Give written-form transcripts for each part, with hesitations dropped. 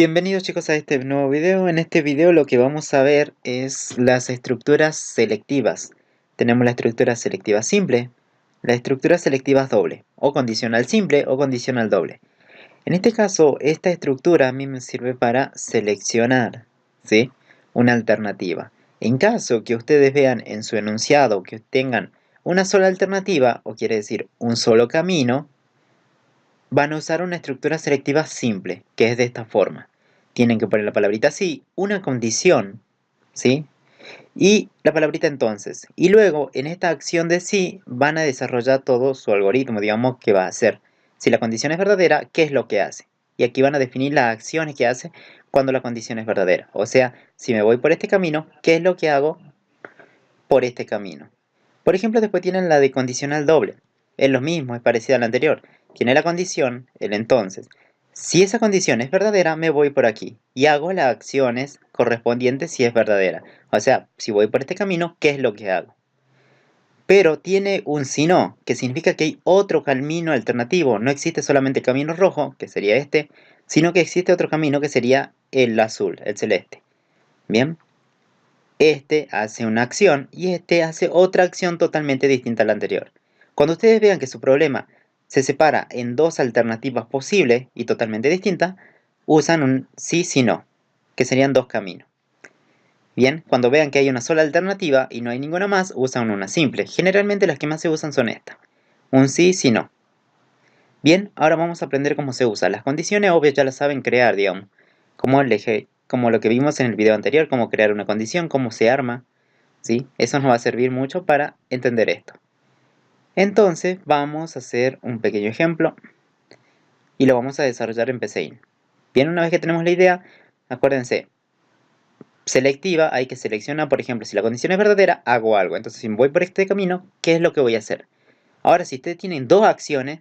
Bienvenidos chicos a este nuevo video. En este video lo que vamos a ver es las estructuras selectivas. Tenemos la estructura selectiva simple, la estructura selectiva doble, o condicional simple o condicional doble. En este caso, esta estructura a mí me sirve para seleccionar, ¿sí?, una alternativa. En caso que ustedes vean en su enunciado que tengan una sola alternativa, o quiere decir un solo camino, van a usar una estructura selectiva simple, que es de esta forma. Tienen que poner la palabrita sí, una condición, ¿sí?, y la palabrita entonces. Y luego, en esta acción de sí, van a desarrollar todo su algoritmo, digamos, que va a hacer. Si la condición es verdadera, ¿qué es lo que hace? Y aquí van a definir las acciones que hace cuando la condición es verdadera. O sea, si me voy por este camino, ¿qué es lo que hago por este camino? Por ejemplo, después tienen la de condicional doble. Es lo mismo, es parecida a la anterior. Tiene la condición, el entonces. Si esa condición es verdadera, me voy por aquí y hago las acciones correspondientes si es verdadera. O sea, si voy por este camino, ¿qué es lo que hago? Pero tiene un si no, que significa que hay otro camino alternativo. No existe solamente el camino rojo, que sería este, sino que existe otro camino que sería el azul, el celeste. Bien. Este hace una acción y este hace otra acción totalmente distinta a la anterior. Cuando ustedes vean que su problema se separa en dos alternativas posibles y totalmente distintas, usan un sí, sí, no, que serían dos caminos. Bien, cuando vean que hay una sola alternativa y no hay ninguna más, usan una simple. Generalmente las que más se usan son estas. Un sí, sí, no. Bien, ahora vamos a aprender cómo se usa. Las condiciones obvias ya las saben crear, digamos. Como lo que vimos en el video anterior, cómo crear una condición, cómo se arma. ¿Sí? Eso nos va a servir mucho para entender esto. Entonces vamos a hacer un pequeño ejemplo y lo vamos a desarrollar en PCIN. Bien, una vez que tenemos la idea, acuérdense, selectiva, hay que seleccionar, por ejemplo, si la condición es verdadera, hago algo. Entonces, si voy por este camino, ¿qué es lo que voy a hacer? Ahora, si ustedes tienen dos acciones,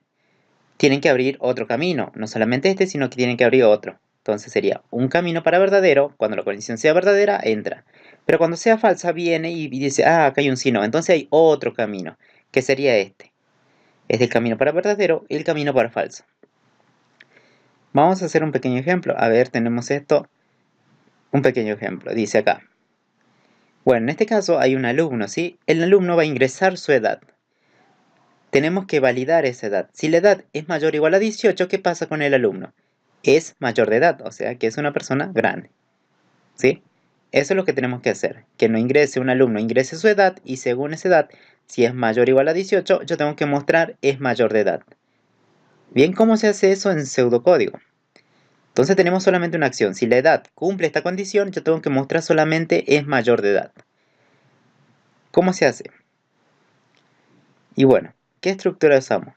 tienen que abrir otro camino. No solamente este, sino que tienen que abrir otro. Entonces sería un camino para verdadero. Cuando la condición sea verdadera, entra. Pero cuando sea falsa, viene y dice, ah, acá hay un sí no. Entonces hay otro camino, que sería este. Es el camino para verdadero y el camino para falso. Vamos a hacer un pequeño ejemplo. A ver, tenemos esto. Un pequeño ejemplo. Dice acá. Bueno, en este caso hay un alumno, ¿sí? El alumno va a ingresar su edad. Tenemos que validar esa edad. Si la edad es mayor o igual a 18, ¿qué pasa con el alumno? Es mayor de edad, o sea que es una persona grande. ¿Sí? Eso es lo que tenemos que hacer. Que no ingrese un alumno, ingrese su edad y según esa edad, si es mayor o igual a 18, yo tengo que mostrar es mayor de edad. Bien, ¿cómo se hace eso en pseudocódigo? Entonces tenemos solamente una acción. Si la edad cumple esta condición, yo tengo que mostrar solamente es mayor de edad. ¿Cómo se hace? Y bueno, ¿qué estructura usamos?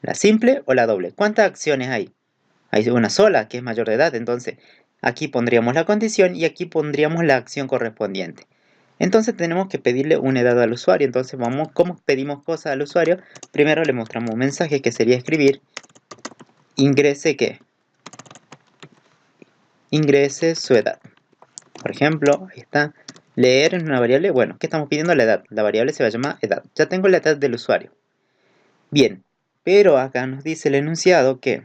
¿La simple o la doble? ¿Cuántas acciones hay? Hay una sola que es mayor de edad, entonces aquí pondríamos la condición y aquí pondríamos la acción correspondiente. Entonces tenemos que pedirle una edad al usuario. Entonces vamos, ¿cómo pedimos cosas al usuario? Primero le mostramos un mensaje que sería escribir ingrese ¿qué? Ingrese su edad. Por ejemplo, ahí está. Leer en una variable, bueno, ¿qué estamos pidiendo? La edad. La variable se va a llamar edad. Ya tengo la edad del usuario. Bien, pero acá nos dice el enunciado que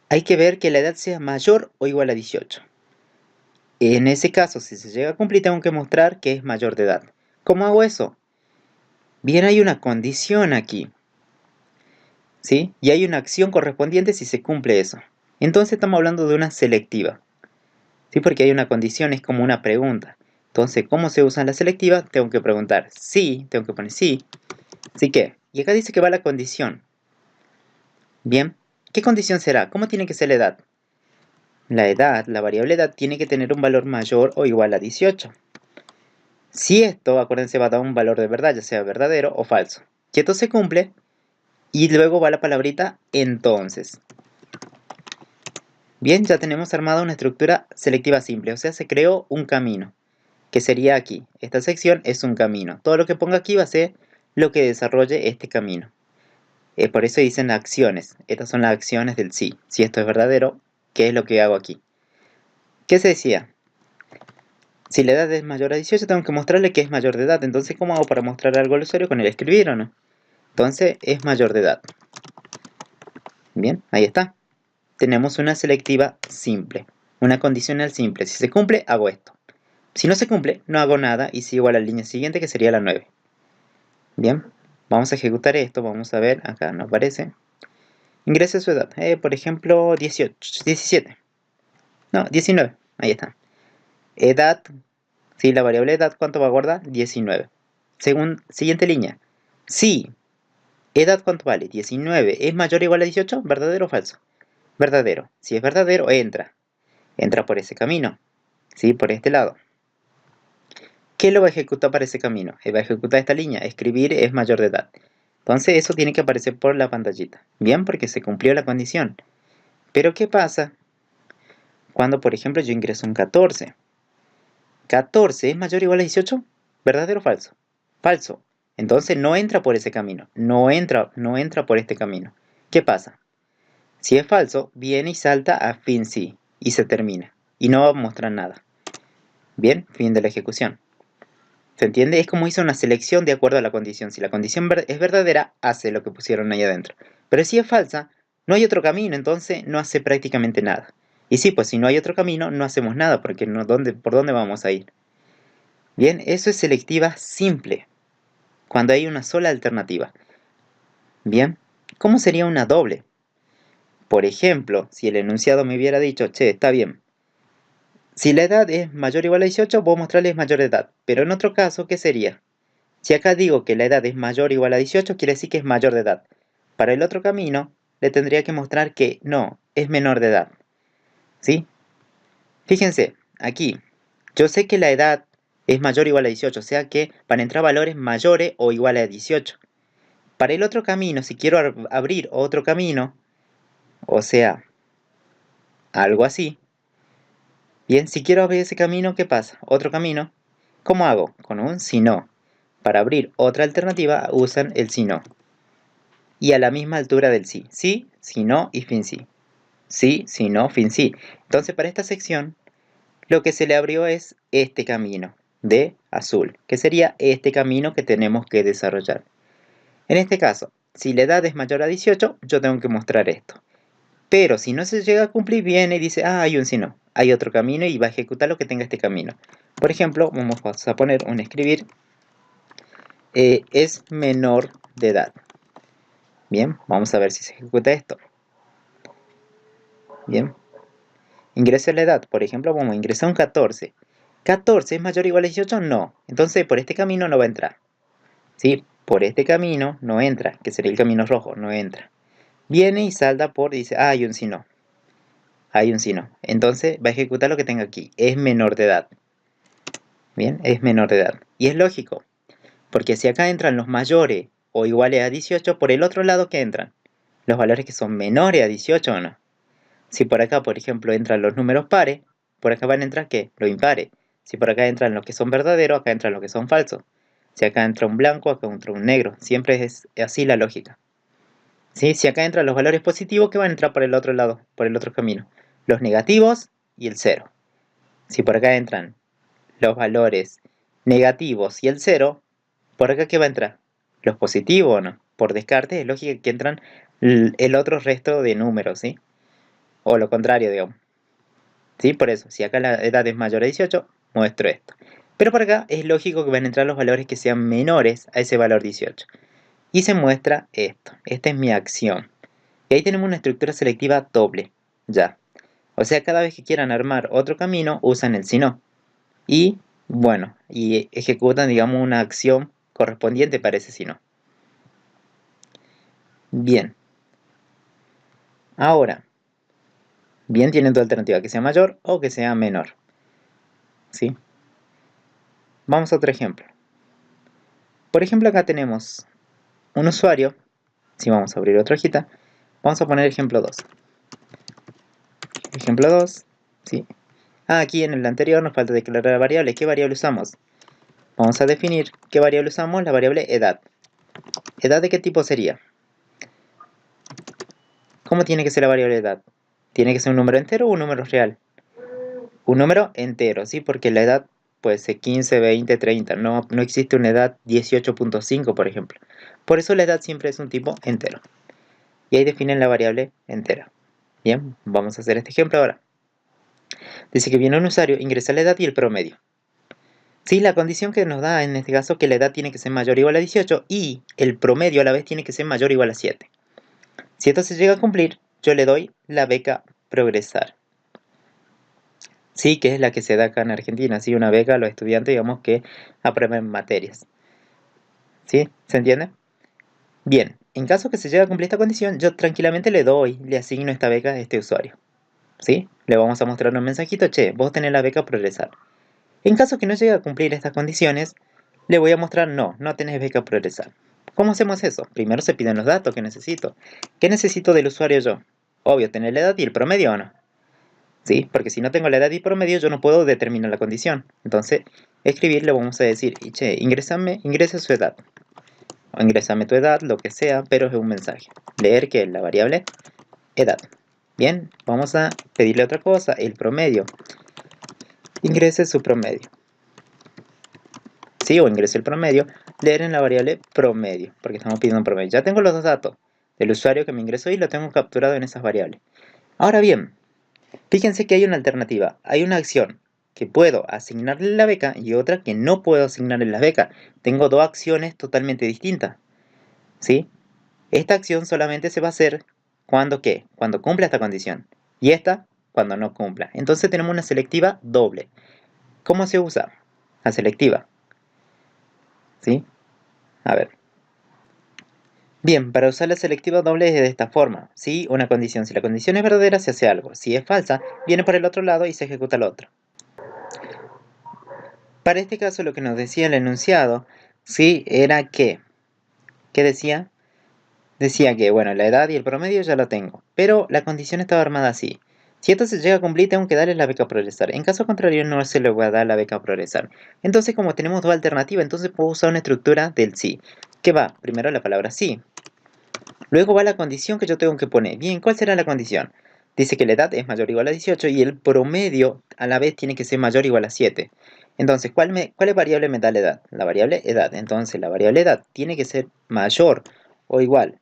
hay que ver que la edad sea mayor o igual a 18. En ese caso, si se llega a cumplir, tengo que mostrar que es mayor de edad. ¿Cómo hago eso? Bien, hay una condición aquí, ¿sí? Y hay una acción correspondiente si se cumple eso. Entonces estamos hablando de una selectiva, ¿sí? Porque hay una condición, es como una pregunta. Entonces, ¿cómo se usa la selectiva? Tengo que preguntar sí, tengo que poner sí. ¿Sí qué? Y acá dice que va la condición. Bien, ¿qué condición será? ¿Cómo tiene que ser la edad? La edad, la variable edad, tiene que tener un valor mayor o igual a 18. Si esto, acuérdense, va a dar un valor de verdad, ya sea verdadero o falso. Si esto se cumple, y luego va la palabrita entonces. Bien, ya tenemos armada una estructura selectiva simple, o sea, se creó un camino, que sería aquí. Esta sección es un camino. Todo lo que ponga aquí va a ser lo que desarrolle este camino. Por eso dicen acciones. Estas son las acciones del sí. Si esto es verdadero, ¿qué es lo que hago aquí? ¿Qué se decía? Si la edad es mayor a 18, tengo que mostrarle que es mayor de edad. Entonces, ¿cómo hago para mostrar algo al usuario con el escribir o no? Entonces, es mayor de edad. Bien, ahí está. tenemos una selectiva simple, una condicional simple. Si se cumple, hago esto. Si no se cumple, no hago nada y sigo a la línea siguiente, que sería la 9. Bien, vamos a ejecutar esto. Vamos a ver, acá no aparece. Ingrese su edad, por ejemplo, 17. No, 19, ahí está. Edad, sí, la variable edad, ¿cuánto va a guardar? 19. Siguiente línea. Si edad, ¿cuánto vale? 19 es mayor o igual a 18, ¿verdadero o falso? Verdadero. Si es verdadero, entra. Entra por ese camino, ¿sí? Por este lado. ¿Qué lo va a ejecutar para ese camino? Va a ejecutar esta línea. Escribir es mayor de edad. Entonces eso tiene que aparecer por la pantallita. Bien, porque se cumplió la condición. Pero ¿qué pasa cuando, por ejemplo, yo ingreso un 14? 14 es mayor o igual a 18, ¿verdadero o falso? Falso. Entonces no entra por ese camino. No entra por este camino. ¿Qué pasa? Si es falso, viene y salta a fin sí. Y se termina. Y no va a mostrar nada. Bien, fin de la ejecución. ¿Se entiende? Es como hizo una selección de acuerdo a la condición. Si la condición es verdadera, hace lo que pusieron ahí adentro. Pero si es falsa, no hay otro camino, entonces no hace prácticamente nada. Y sí, pues si no hay otro camino, no hacemos nada, porque no, ¿por dónde vamos a ir? Bien, eso es selectiva simple, cuando hay una sola alternativa. Bien, ¿cómo sería una doble? Por ejemplo, si el enunciado me hubiera dicho, che, está bien, si la edad es mayor o igual a 18, puedo mostrarles mayor de edad. Pero en otro caso, ¿qué sería? Si acá digo que la edad es mayor o igual a 18, quiere decir que es mayor de edad. Para el otro camino, le tendría que mostrar que no, es menor de edad. ¿Sí? Fíjense, aquí, yo sé que la edad es mayor o igual a 18, o sea que van a entrar valores mayores o iguales a 18. Para el otro camino, si quiero abrir otro camino, o sea, algo así. Bien, si quiero abrir ese camino, ¿qué pasa? Otro camino, ¿cómo hago? Con un si no. Para abrir otra alternativa usan el si no. Y a la misma altura del sí. Sí, si no y fin sí. Sí, si no, fin sí. Entonces para esta sección lo que se le abrió es este camino de azul, que sería este camino que tenemos que desarrollar. En este caso, si la edad es mayor a 18, yo tengo que mostrar esto. Pero si no se llega a cumplir, viene y dice, hay un si no, hay otro camino y va a ejecutar lo que tenga este camino. Por ejemplo, vamos a poner un escribir, es menor de edad. Bien, vamos a ver si se ejecuta esto. Bien, ingrese la edad, por ejemplo, vamos a ingresar un 14. ¿14 es mayor o igual a 18? No. Entonces por este camino no va a entrar. ¿Sí? Por este camino no entra, que sería el camino rojo, no entra. Viene y salta por, dice, hay un si no. Hay un si no. Entonces va a ejecutar lo que tenga aquí. Es menor de edad. Bien, es menor de edad. Y es lógico, porque si acá entran los mayores o iguales a 18, por el otro lado, ¿qué entran? Los valores que son menores a 18 o no. Si por acá, por ejemplo, entran los números pares, por acá van a entrar, ¿qué? Los impares. Si por acá entran los que son verdaderos, acá entran los que son falsos. Si acá entra un blanco, acá entra un negro. Siempre es así la lógica. ¿Sí? Si acá entran los valores positivos, ¿qué van a entrar por el otro lado, por el otro camino? Los negativos y el 0. Si por acá entran los valores negativos y el 0, ¿por acá qué va a entrar? ¿Los positivos o no? Por descarte es lógico que entran el otro resto de números, ¿sí? O lo contrario, digamos. ¿Sí? Por eso, si acá la edad es mayor a 18, muestro esto. Pero por acá es lógico que van a entrar los valores que sean menores a ese valor 18. Y se muestra esto. Esta es mi acción. Y ahí tenemos una estructura selectiva doble. Ya. O sea, cada vez que quieran armar otro camino, usan el si no. Y, bueno, y ejecutan, digamos, una acción correspondiente para ese si no. Bien. Ahora, bien, tienen tu alternativa, que sea mayor o que sea menor. ¿Sí? Vamos a otro ejemplo. Por ejemplo, acá tenemos un usuario. Si vamos a abrir otra hojita, vamos a poner ejemplo 2. Ejemplo 2, ¿sí? Aquí en el anterior nos falta declarar la variable. ¿Qué variable usamos? Vamos a definir qué variable usamos, la variable edad. ¿Edad de qué tipo sería? ¿Cómo tiene que ser la variable edad? ¿Tiene que ser un número entero o un número real? Un número entero, ¿sí? Porque la edad puede ser 15, 20, 30. No existe una edad 18.5, por ejemplo. Por eso la edad siempre es un tipo entero. Y ahí definen la variable entera. Bien, vamos a hacer este ejemplo ahora. Dice que viene un usuario, ingresa la edad y el promedio. Sí, la condición que nos da en este caso que la edad tiene que ser mayor o igual a 18 y el promedio a la vez tiene que ser mayor o igual a 7. Si esto se llega a cumplir, yo le doy la beca Progresar. Sí, que es la que se da acá en Argentina, sí, una beca a los estudiantes, digamos, que aprueben materias. ¿Sí? ¿Se entiende? Bien, en caso que se llegue a cumplir esta condición, yo tranquilamente le asigno esta beca a este usuario. ¿Sí? Le vamos a mostrar un mensajito, che, vos tenés la beca Progresar. En caso que no llegue a cumplir estas condiciones, le voy a mostrar, no, no tenés beca Progresar. ¿Cómo hacemos eso? Primero se piden los datos que necesito. ¿Qué necesito del usuario yo? Obvio, tener la edad y el promedio o no. ¿Sí? Porque si no tengo la edad y promedio, yo no puedo determinar la condición. Entonces, escribir le vamos a decir, y che, ingresa su edad. O ingrésame tu edad, lo que sea, pero es un mensaje. Leer que es la variable edad. Bien, vamos a pedirle otra cosa, el promedio. Ingrese su promedio. Sí, o ingrese el promedio, leer en la variable promedio, porque estamos pidiendo un promedio. Ya tengo los dos datos del usuario que me ingresó y lo tengo capturado en esas variables. Ahora bien, fíjense que hay una alternativa. Hay una acción que puedo asignarle la beca y otra que no puedo asignarle la beca. Tengo dos acciones totalmente distintas. ¿Sí? Esta acción solamente se va a hacer cuando ¿qué? Cuando cumpla esta condición. Y esta cuando no cumpla. Entonces tenemos una selectiva doble. ¿Cómo se usa? La selectiva. ¿Sí? A ver. Bien, para usar la selectiva doble es de esta forma. ¿Sí? Una condición. Si la condición es verdadera, se hace algo. Si es falsa, viene por el otro lado y se ejecuta el otro. Para este caso, lo que nos decía el enunciado, ¿sí? Era que, ¿qué decía? Decía que, bueno, la edad y el promedio ya lo tengo, pero la condición estaba armada así. Si esto se llega a cumplir, tengo que darle la beca Progresar. En caso contrario, no se le voy a dar la beca Progresar. Entonces, como tenemos dos alternativas, entonces puedo usar una estructura del sí. ¿Qué va? Primero la palabra sí. Luego va la condición que yo tengo que poner. Bien, ¿cuál será la condición? Dice que la edad es mayor o igual a 18 y el promedio a la vez tiene que ser mayor o igual a 7. Entonces, ¿cuál variable me da la edad? La variable edad. Entonces, la variable edad tiene que ser mayor o igual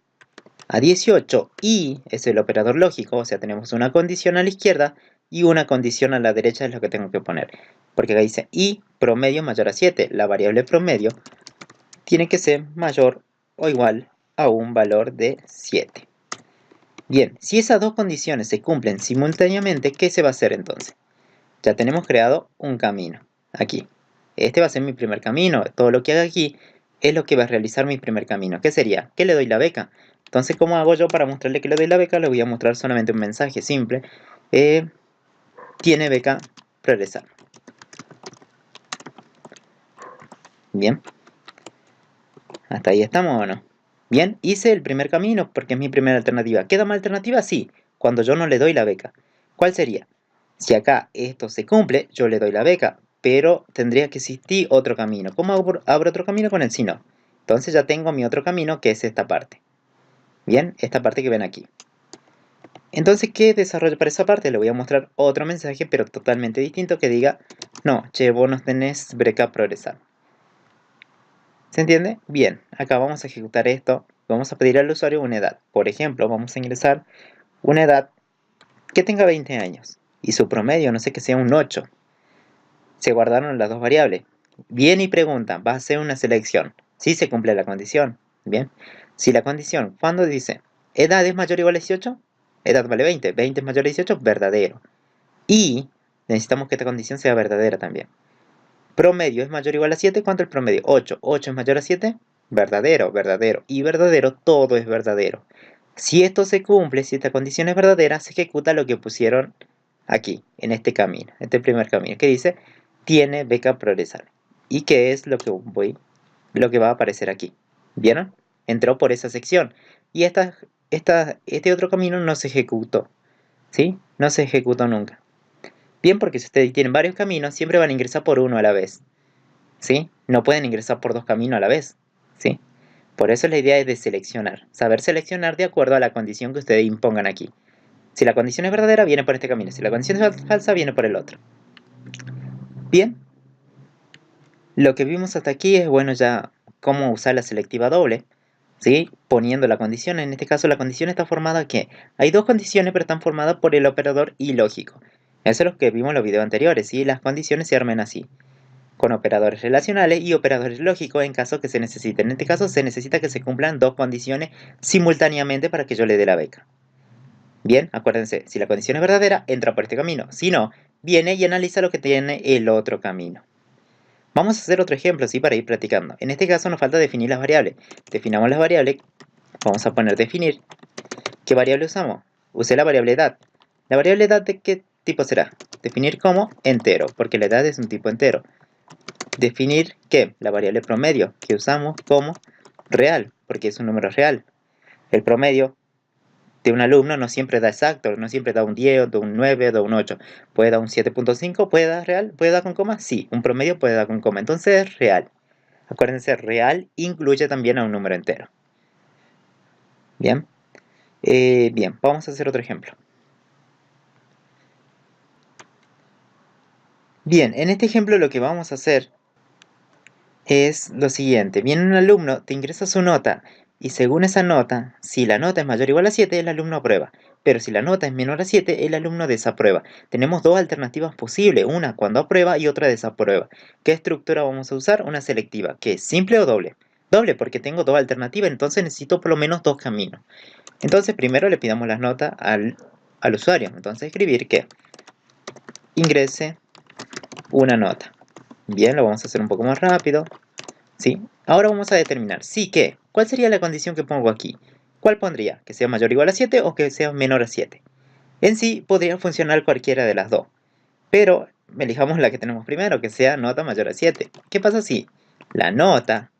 a 18 y es el operador lógico, o sea, tenemos una condición a la izquierda y una condición a la derecha es lo que tengo que poner. Porque acá dice y promedio mayor a 7. La variable promedio tiene que ser mayor o igual a un valor de 7. Bien, si esas dos condiciones se cumplen simultáneamente, ¿qué se va a hacer entonces? Ya tenemos creado un camino aquí. Este va a ser mi primer camino. Todo lo que haga aquí es lo que va a realizar mi primer camino. ¿Qué sería? ¿Qué le doy la beca? Entonces, ¿cómo hago yo para mostrarle que le doy la beca? Le voy a mostrar solamente un mensaje simple. Tiene beca Progresar. Bien. ¿Hasta ahí estamos o no? Bien, hice el primer camino porque es mi primera alternativa. ¿Queda más alternativa? Sí, cuando yo no le doy la beca. ¿Cuál sería? Si acá esto se cumple, yo le doy la beca, pero tendría que existir otro camino. ¿Cómo abro otro camino con el si no? Entonces ya tengo mi otro camino que es esta parte. Bien, esta parte que ven aquí. Entonces, ¿qué desarrollo para esa parte? Le voy a mostrar otro mensaje, pero totalmente distinto, que diga, no, che, vos no tenés beca Progresar. ¿Se entiende? Bien, acá vamos a ejecutar esto. Vamos a pedir al usuario una edad. Por ejemplo, vamos a ingresar una edad que tenga 20 años. Y su promedio, no sé, que sea un 8. Se guardaron las dos variables. Viene y pregunta, va a hacer una selección. Si se cumple la condición. Bien. Si la condición, cuando dice, edad es mayor o igual a 18, edad vale 20. 20 es mayor a 18, verdadero. Y necesitamos que esta condición sea verdadera también. Promedio es mayor o igual a 7. ¿Cuánto es el promedio? 8. 8 es mayor a 7. Verdadero, verdadero. Y verdadero, todo es verdadero. Si esto se cumple, si esta condición es verdadera, se ejecuta lo que pusieron aquí, en este camino, este primer camino, que dice, tiene beca Progresar. ¿Y qué es lo que va a aparecer aquí? ¿Vieron? Entró por esa sección. Y este otro camino no se ejecutó. ¿Sí? No se ejecutó nunca. Bien, porque si ustedes tienen varios caminos, siempre van a ingresar por uno a la vez. ¿Sí? No pueden ingresar por dos caminos a la vez. ¿Sí? Por eso la idea es de seleccionar. Saber seleccionar de acuerdo a la condición que ustedes impongan aquí. Si la condición es verdadera, viene por este camino. Si la condición es falsa, viene por el otro. Bien. Lo que vimos hasta aquí es, bueno, ya cómo usar la selectiva doble. ¿sí? Poniendo la condición. En este caso la condición está formada ¿qué? Hay dos condiciones, pero están formadas por el operador ilógico. Eso es lo que vimos en los videos anteriores, ¿sí? Las condiciones se arman así, con operadores relacionales y operadores lógicos en caso que se necesite. En este caso se necesita que se cumplan dos condiciones simultáneamente para que yo le dé la beca. Bien, acuérdense, si la condición es verdadera, entra por este camino. Si no, viene y analiza lo que tiene el otro camino. Vamos a hacer otro ejemplo, ¿sí? Para ir practicando. En este caso nos falta definir las variables. Definamos las variables. Vamos a poner definir. ¿Qué variable usamos? Usé la variable edad. ¿La variable edad de qué tipo será? Definir como entero, porque la edad es un tipo entero. Definir ¿qué? La variable promedio, que usamos como real, porque es un número real. El promedio de un alumno no siempre da exacto, no siempre da un 10, da un 9, da un 8. Puede dar un 7.5, puede dar real, puede dar con coma, sí, un promedio puede dar con coma, entonces es real. Acuérdense, real incluye también a un número entero. Bien, bien, vamos a hacer otro ejemplo. Bien, en este ejemplo lo que vamos a hacer es lo siguiente. Viene un alumno, te ingresa su nota y según esa nota, si la nota es mayor o igual a 7, el alumno aprueba. Pero si la nota es menor a 7, el alumno desaprueba. Tenemos dos alternativas posibles, una cuando aprueba y otra desaprueba. ¿Qué estructura vamos a usar? Una selectiva, que es simple o doble. Doble porque tengo dos alternativas, entonces necesito por lo menos dos caminos. Entonces primero le pidamos las notas al usuario. Entonces escribir que ingrese una nota. Bien, lo vamos a hacer un poco más rápido. ¿Sí? Ahora vamos a determinar sí que. ¿Cuál sería la condición que pongo aquí? ¿Cuál pondría? ¿Que sea mayor o igual a 7 o que sea menor a 7? En sí podría funcionar cualquiera de las dos, pero elijamos la que tenemos primero, que sea nota mayor a 7. ¿Qué pasa si la nota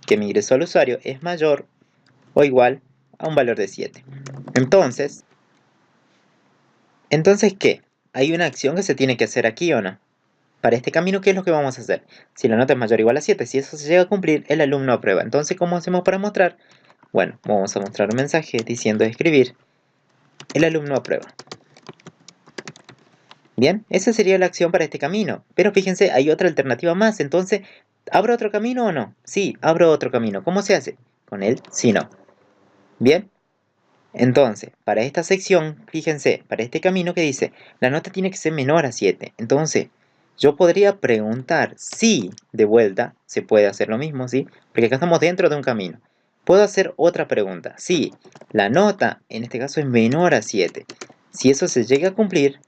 que me ingresó el usuario es mayor o igual a un valor de 7? Entonces, ¿qué? ¿Hay una acción que se tiene que hacer aquí o no? Para este camino, ¿qué es lo que vamos a hacer? Si la nota es mayor o igual a 7, si eso se llega a cumplir, el alumno aprueba. Entonces, ¿cómo hacemos para mostrar? Bueno, vamos a mostrar un mensaje diciendo escribir, el alumno aprueba. Bien, esa sería la acción para este camino. Pero fíjense, hay otra alternativa más. Entonces, ¿abro otro camino o no? Sí, abro otro camino. ¿Cómo se hace? Con el sí, no. Bien, entonces, para esta sección, fíjense, para este camino que dice, la nota tiene que ser menor a 7. Entonces, yo podría preguntar si de vuelta se puede hacer lo mismo, ¿sí? Porque acá estamos dentro de un camino. Puedo hacer otra pregunta. Si la nota, en este caso, es menor a 7. Si eso se llega a cumplir,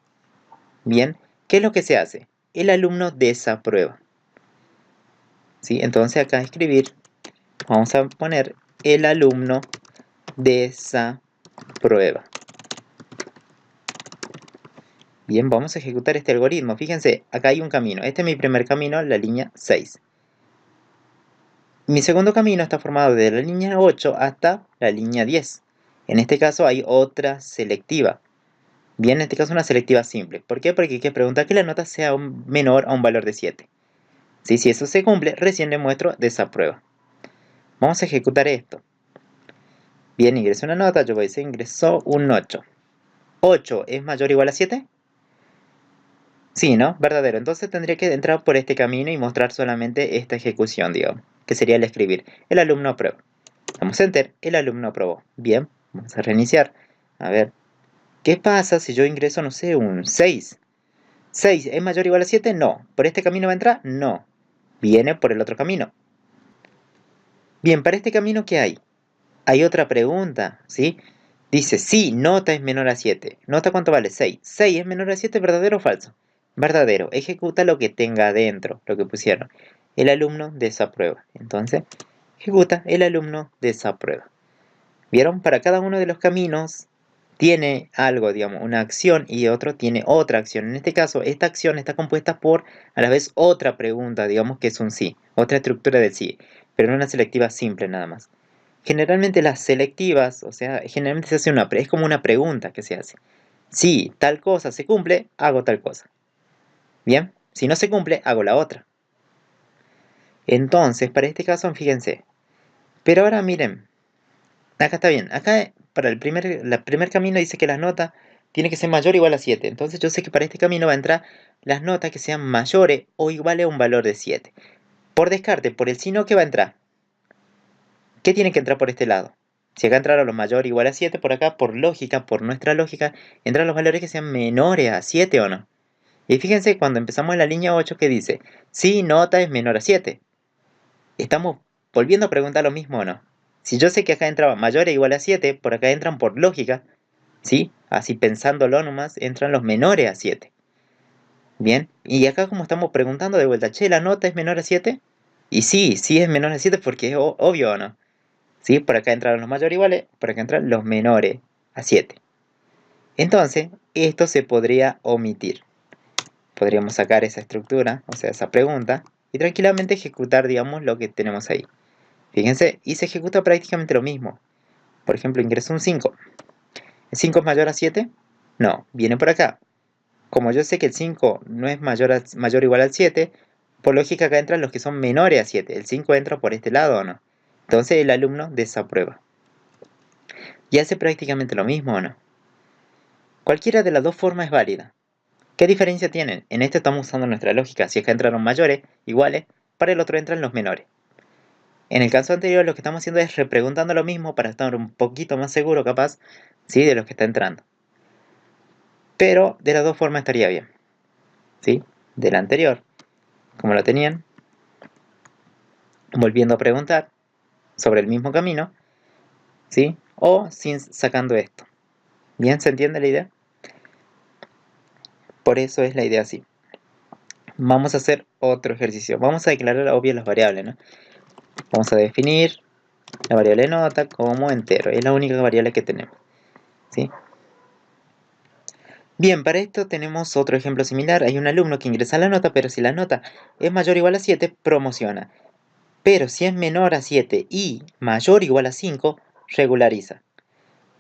bien, ¿qué es lo que se hace? El alumno desaprueba. ¿Sí? Entonces acá escribir, vamos a poner el alumno desaprueba. Bien, vamos a ejecutar este algoritmo. Fíjense, acá hay un camino. Este es mi primer camino, la línea 6. Mi segundo camino está formado de la línea 8 hasta la línea 10. En este caso hay otra selectiva. Bien, en este caso una selectiva simple. ¿Por qué? Porque hay que preguntar que la nota sea menor a un valor de 7. ¿Sí? Si eso se cumple, recién le muestro desaprueba. Vamos a ejecutar esto. Bien, ingreso una nota, yo voy a decir ingresó un 8. ¿8 es mayor o igual a 7? Sí, ¿no? Verdadero. Entonces tendría que entrar por este camino y mostrar solamente esta ejecución, digamos, que sería el escribir. El alumno aprueba. Damos Enter, el alumno aprobó. Bien, vamos a reiniciar. A ver, ¿qué pasa si yo ingreso, no sé, un 6? ¿6 es mayor o igual a 7? No. ¿Por este camino va a entrar? No. Viene por el otro camino. Bien, para este camino, ¿qué hay? Hay otra pregunta, ¿sí? Dice, sí, nota es menor a 7. ¿Nota cuánto vale? 6. ¿6 es menor a 7, verdadero o falso? Verdadero. Ejecuta lo que tenga adentro, lo que pusieron. El alumno desaprueba. Entonces, ejecuta, el alumno desaprueba. ¿Vieron? Para cada uno de los caminos tiene algo, digamos, una acción y otro tiene otra acción. En este caso, esta acción está compuesta por, a la vez, otra pregunta, digamos que es un sí. Otra estructura del sí, pero no una selectiva simple nada más. Generalmente las selectivas, o sea, generalmente se hace es como una pregunta que se hace. Si tal cosa se cumple, hago tal cosa. Bien, si no se cumple, hago la otra. Entonces, para este caso, fíjense. Pero ahora miren, acá está bien. Acá para el primer camino dice que las notas tiene que ser mayor o igual a 7. Entonces yo sé que para este camino va a entrar las notas que sean mayores o iguales a un valor de 7. Por descarte, por el signo que va a entrar. ¿qué tiene que entrar por este lado? Si acá entraron los mayores igual a 7, por acá, por lógica, por nuestra lógica, entran los valores que sean menores a 7 o no. Y fíjense, cuando empezamos en la línea 8 que dice, si nota es menor a 7. Estamos volviendo a preguntar lo mismo o no. Si yo sé que acá entraba mayor o igual a 7, por acá entran por lógica, ¿sí? Así pensándolo nomás, entran los menores a 7. Bien, y acá como estamos preguntando de vuelta, che, ¿la nota es menor a 7? Y sí, sí es menor a 7 porque es obvio o no. ¿Sí? Por acá entraron los mayores iguales, por acá entran los menores a 7. Entonces, esto se podría omitir. Podríamos sacar esa estructura, o sea, esa pregunta, y tranquilamente ejecutar, digamos, lo que tenemos ahí. Fíjense, y se ejecuta prácticamente lo mismo. Por ejemplo, ingreso un 5. ¿El 5 es mayor a 7? No, viene por acá. Como yo sé que el 5 no es mayor o igual al 7, por lógica acá entran los que son menores a 7. El 5 entra por este lado o no. Entonces el alumno desaprueba. ¿Y hace prácticamente lo mismo o no? Cualquiera de las dos formas es válida. ¿Qué diferencia tienen? En este estamos usando nuestra lógica. Si acá entraron mayores, iguales, para el otro entran los menores. En el caso anterior lo que estamos haciendo es repreguntando lo mismo para estar un poquito más seguro capaz, ¿sí? De los que está entrando. Pero de las dos formas estaría bien. ¿Sí? Del anterior, como lo tenían, volviendo a preguntar sobre el mismo camino, ¿sí? O sin sacando esto. ¿Bien? ¿Se entiende la idea? Por eso es la idea así. Vamos a hacer otro ejercicio. Vamos a declarar obvio las variables, ¿no? Vamos a definir la variable nota como entero. Es la única variable que tenemos, ¿sí? Bien, para esto tenemos otro ejemplo similar. Hay un alumno que ingresa la nota, pero si la nota es mayor o igual a 7, promociona. Pero si es menor a 7 y mayor o igual a 5, regulariza.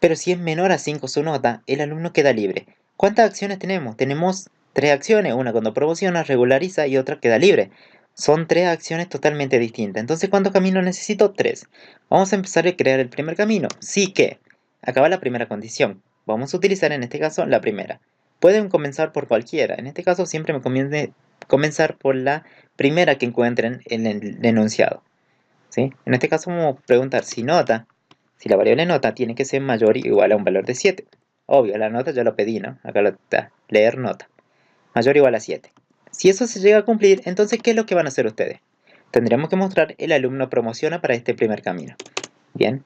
Pero si es menor a 5 su nota, el alumno queda libre. ¿Cuántas acciones tenemos? Tenemos 3 acciones, una cuando promociona, regulariza y otra queda libre. Son 3 acciones totalmente distintas. Entonces, ¿cuántos caminos necesito? 3. Vamos a empezar a crear el primer camino. Sí que, acaba la primera condición. Vamos a utilizar en este caso la primera. Pueden comenzar por cualquiera. En este caso siempre me conviene comenzar por la primera que encuentren en el enunciado, ¿sí? En este caso vamos a preguntar si la variable nota tiene que ser mayor o igual a un valor de 7. Obvio, la nota ya lo pedí, ¿no? Acá lo está, leer nota. Mayor o igual a 7. Si eso se llega a cumplir, entonces, ¿qué es lo que van a hacer ustedes? Tendremos que mostrar el alumno promociona para este primer camino. Bien,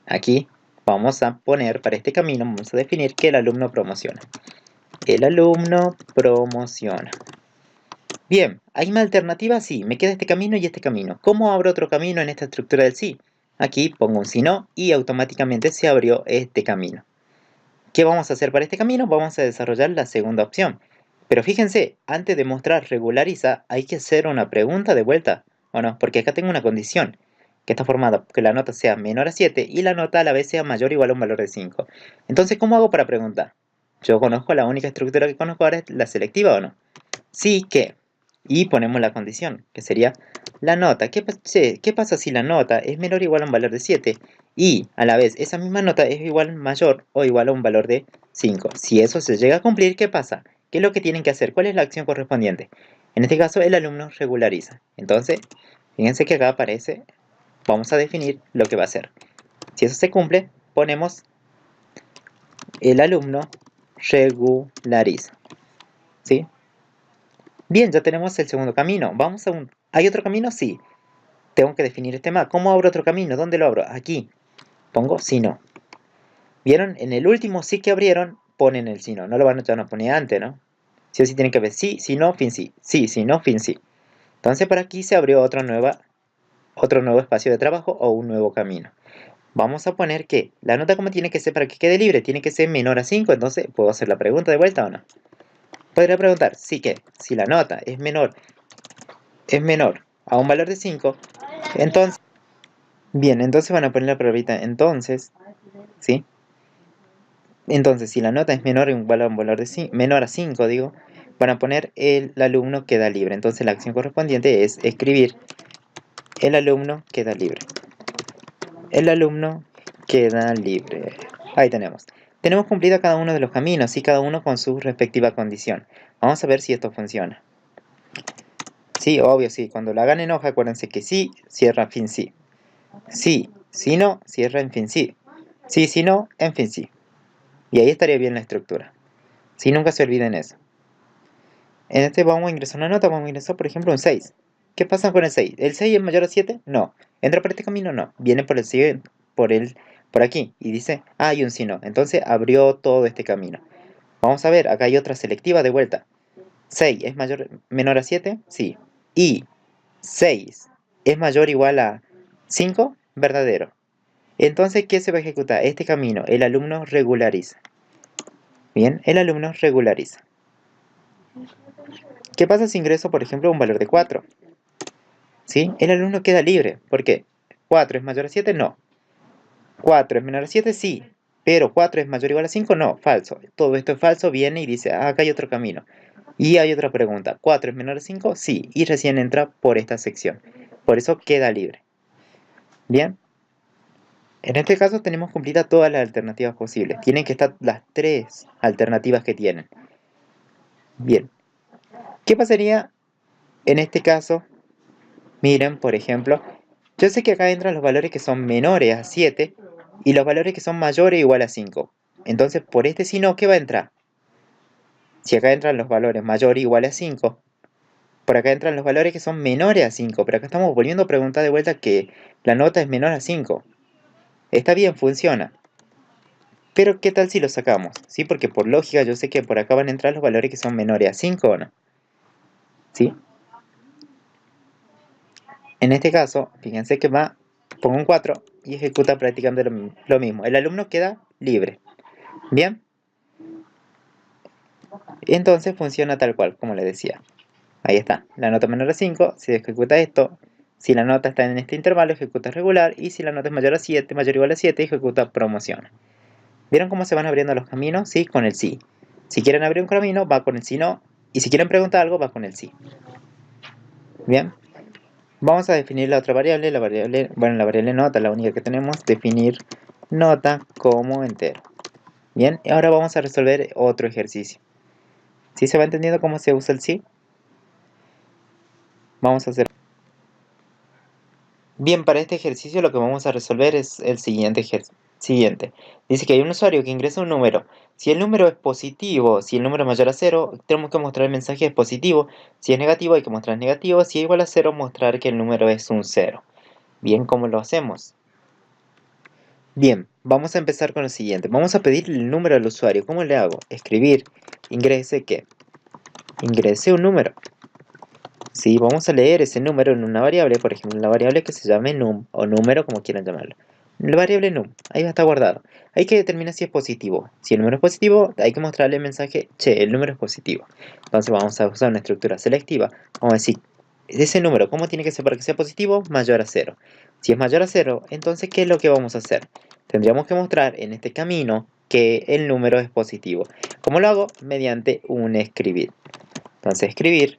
aquí vamos a poner para este camino, vamos a definir que el alumno promociona. El alumno promociona. Bien, ¿hay más alternativas? Sí, me queda este camino y este camino. ¿Cómo abro otro camino en esta estructura del sí? Aquí pongo un si no y automáticamente se abrió este camino. ¿Qué vamos a hacer para este camino? Vamos a desarrollar la segunda opción. Pero fíjense, antes de mostrar regulariza, hay que hacer una pregunta de vuelta, ¿o no? Porque acá tengo una condición, que está formada que la nota sea menor a 7 y la nota a la vez sea mayor o igual a un valor de 5. Entonces, ¿cómo hago para preguntar? Yo conozco la única estructura que conozco ahora es la selectiva, ¿o no? Sí que, y ponemos la condición, que sería la nota. ¿Qué pasa si la nota es menor o igual a un valor de 7? Y a la vez esa misma nota es igual, mayor o igual a un valor de 5. Si eso se llega a cumplir, ¿qué pasa? ¿Qué es lo que tienen que hacer? ¿Cuál es la acción correspondiente? En este caso el alumno regulariza. Entonces, fíjense que acá aparece, vamos a definir lo que va a hacer. Si eso se cumple, ponemos el alumno regulariza, ¿sí? Bien, ya tenemos el segundo camino. ¿Hay otro camino? Sí. Tengo que definir este más. ¿Cómo abro otro camino? ¿Dónde lo abro? Aquí. Pongo si no. ¿Vieron? En el último sí que abrieron, ponen el si no. No lo van a poner antes, ¿no? Sí o sí tienen que ver sí, si no, fin sí. Sí, si no, fin sí. Entonces por aquí se abrió otro nuevo espacio de trabajo o un nuevo camino. Vamos a poner que la nota como tiene que ser para que quede libre, tiene que ser menor a 5. Entonces, ¿puedo hacer la pregunta de vuelta o no? Podría preguntar, sí que, si la nota es menor a un valor de 5, entonces, bien, entonces van a poner la palabrita entonces, ¿sí? Entonces, si la nota es menor a un valor de 5, menor a 5, digo, van a poner el alumno queda libre. Entonces, la acción correspondiente es escribir el alumno queda libre. El alumno queda libre. Ahí tenemos. Tenemos cumplido cada uno de los caminos y cada uno con su respectiva condición. Vamos a ver si esto funciona. Sí, obvio, sí. Cuando lo hagan en hoja, acuérdense que sí, cierra, fin, sí. Sí, Si no, cierra en fin sí. Sí, si no, en fin sí. Y ahí estaría bien la estructura. Si nunca se olviden eso. En este vamos a ingresar una nota, vamos a ingresar por ejemplo un 6. ¿Qué pasa con el 6? ¿El 6 es mayor a 7? No. ¿Entra por este camino? No. Viene por el siguiente, por aquí. Y dice, ah, hay un si no. Entonces abrió todo este camino. Vamos a ver, acá hay otra selectiva de vuelta. 6 es menor a 7, sí. Y 6 es mayor o igual a 5, verdadero. Entonces, ¿qué se va a ejecutar? Este camino, el alumno regulariza. Bien, el alumno regulariza. ¿Qué pasa si ingreso, por ejemplo, un valor de 4? ¿Sí? El alumno queda libre. ¿Por qué? ¿4 es mayor a 7? No. ¿4 es menor a 7? Sí. Pero 4 es mayor o igual a 5? No, falso. Todo esto es falso, viene y dice, ah, acá hay otro camino. Y hay otra pregunta, ¿4 es menor a 5? Sí, y recién entra por esta sección. Por eso queda libre. Bien. En este caso tenemos cumplidas todas las alternativas posibles. Tienen que estar las 3 alternativas que tienen. Bien. ¿Qué pasaría en este caso? Miren, por ejemplo, yo sé que acá entran los valores que son menores a 7 y los valores que son mayores o igual a 5. Entonces, por este si no, ¿qué va a entrar? Si acá entran los valores mayores o igual a 5, por acá entran los valores que son menores a 5, pero acá estamos volviendo a preguntar de vuelta que la nota es menor a 5. Está bien, funciona. Pero ¿qué tal si lo sacamos? ¿Sí? Porque por lógica yo sé que por acá van a entrar los valores que son menores a 5 o no. ¿Sí? En este caso, fíjense que pongo un 4 y ejecuta prácticamente lo mismo. El alumno queda libre. Bien. Entonces funciona tal cual, como les decía. Ahí está. La nota menor a 5, si ejecuta esto. Si la nota está en este intervalo, ejecuta regular. Y si la nota es mayor a 7, mayor o igual a 7, ejecuta promoción. ¿Vieron cómo se van abriendo los caminos? Sí, con el sí. Si quieren abrir un camino, va con el sí no. Y si quieren preguntar algo, va con el sí. Bien. Vamos a definir la otra variable, la variable nota, la única que tenemos, definir nota como entero. Bien, y ahora vamos a resolver otro ejercicio. ¿Sí se va entendiendo cómo se usa el sí? Vamos a hacer. Bien, para este ejercicio lo que vamos a resolver es el siguiente siguiente. Dice que hay un usuario que ingresa un número. Si el número es positivo, si el número es mayor a 0, tenemos que mostrar el mensaje es positivo. Si es negativo, hay que mostrar negativo. Si es igual a 0, mostrar que el número es un 0. Bien, ¿cómo lo hacemos? Bien, vamos a empezar con lo siguiente. Vamos a pedir el número al usuario. ¿Cómo le hago? Escribir, ingrese ¿qué? Ingrese un número. Sí, vamos a leer ese número en una variable, por ejemplo, la variable que se llame num, o número como quieran llamarlo. La variable num, ahí va a estar guardado. Hay que determinar si es positivo. Si el número es positivo, hay que mostrarle el mensaje, che, el número es positivo. Entonces vamos a usar una estructura selectiva. Vamos a decir, ese número, ¿cómo tiene que ser para que sea positivo? Mayor a 0. Si es mayor a 0, entonces, ¿qué es lo que vamos a hacer? Tendríamos que mostrar en este camino que el número es positivo. ¿Cómo lo hago? Mediante un escribir. Entonces, escribir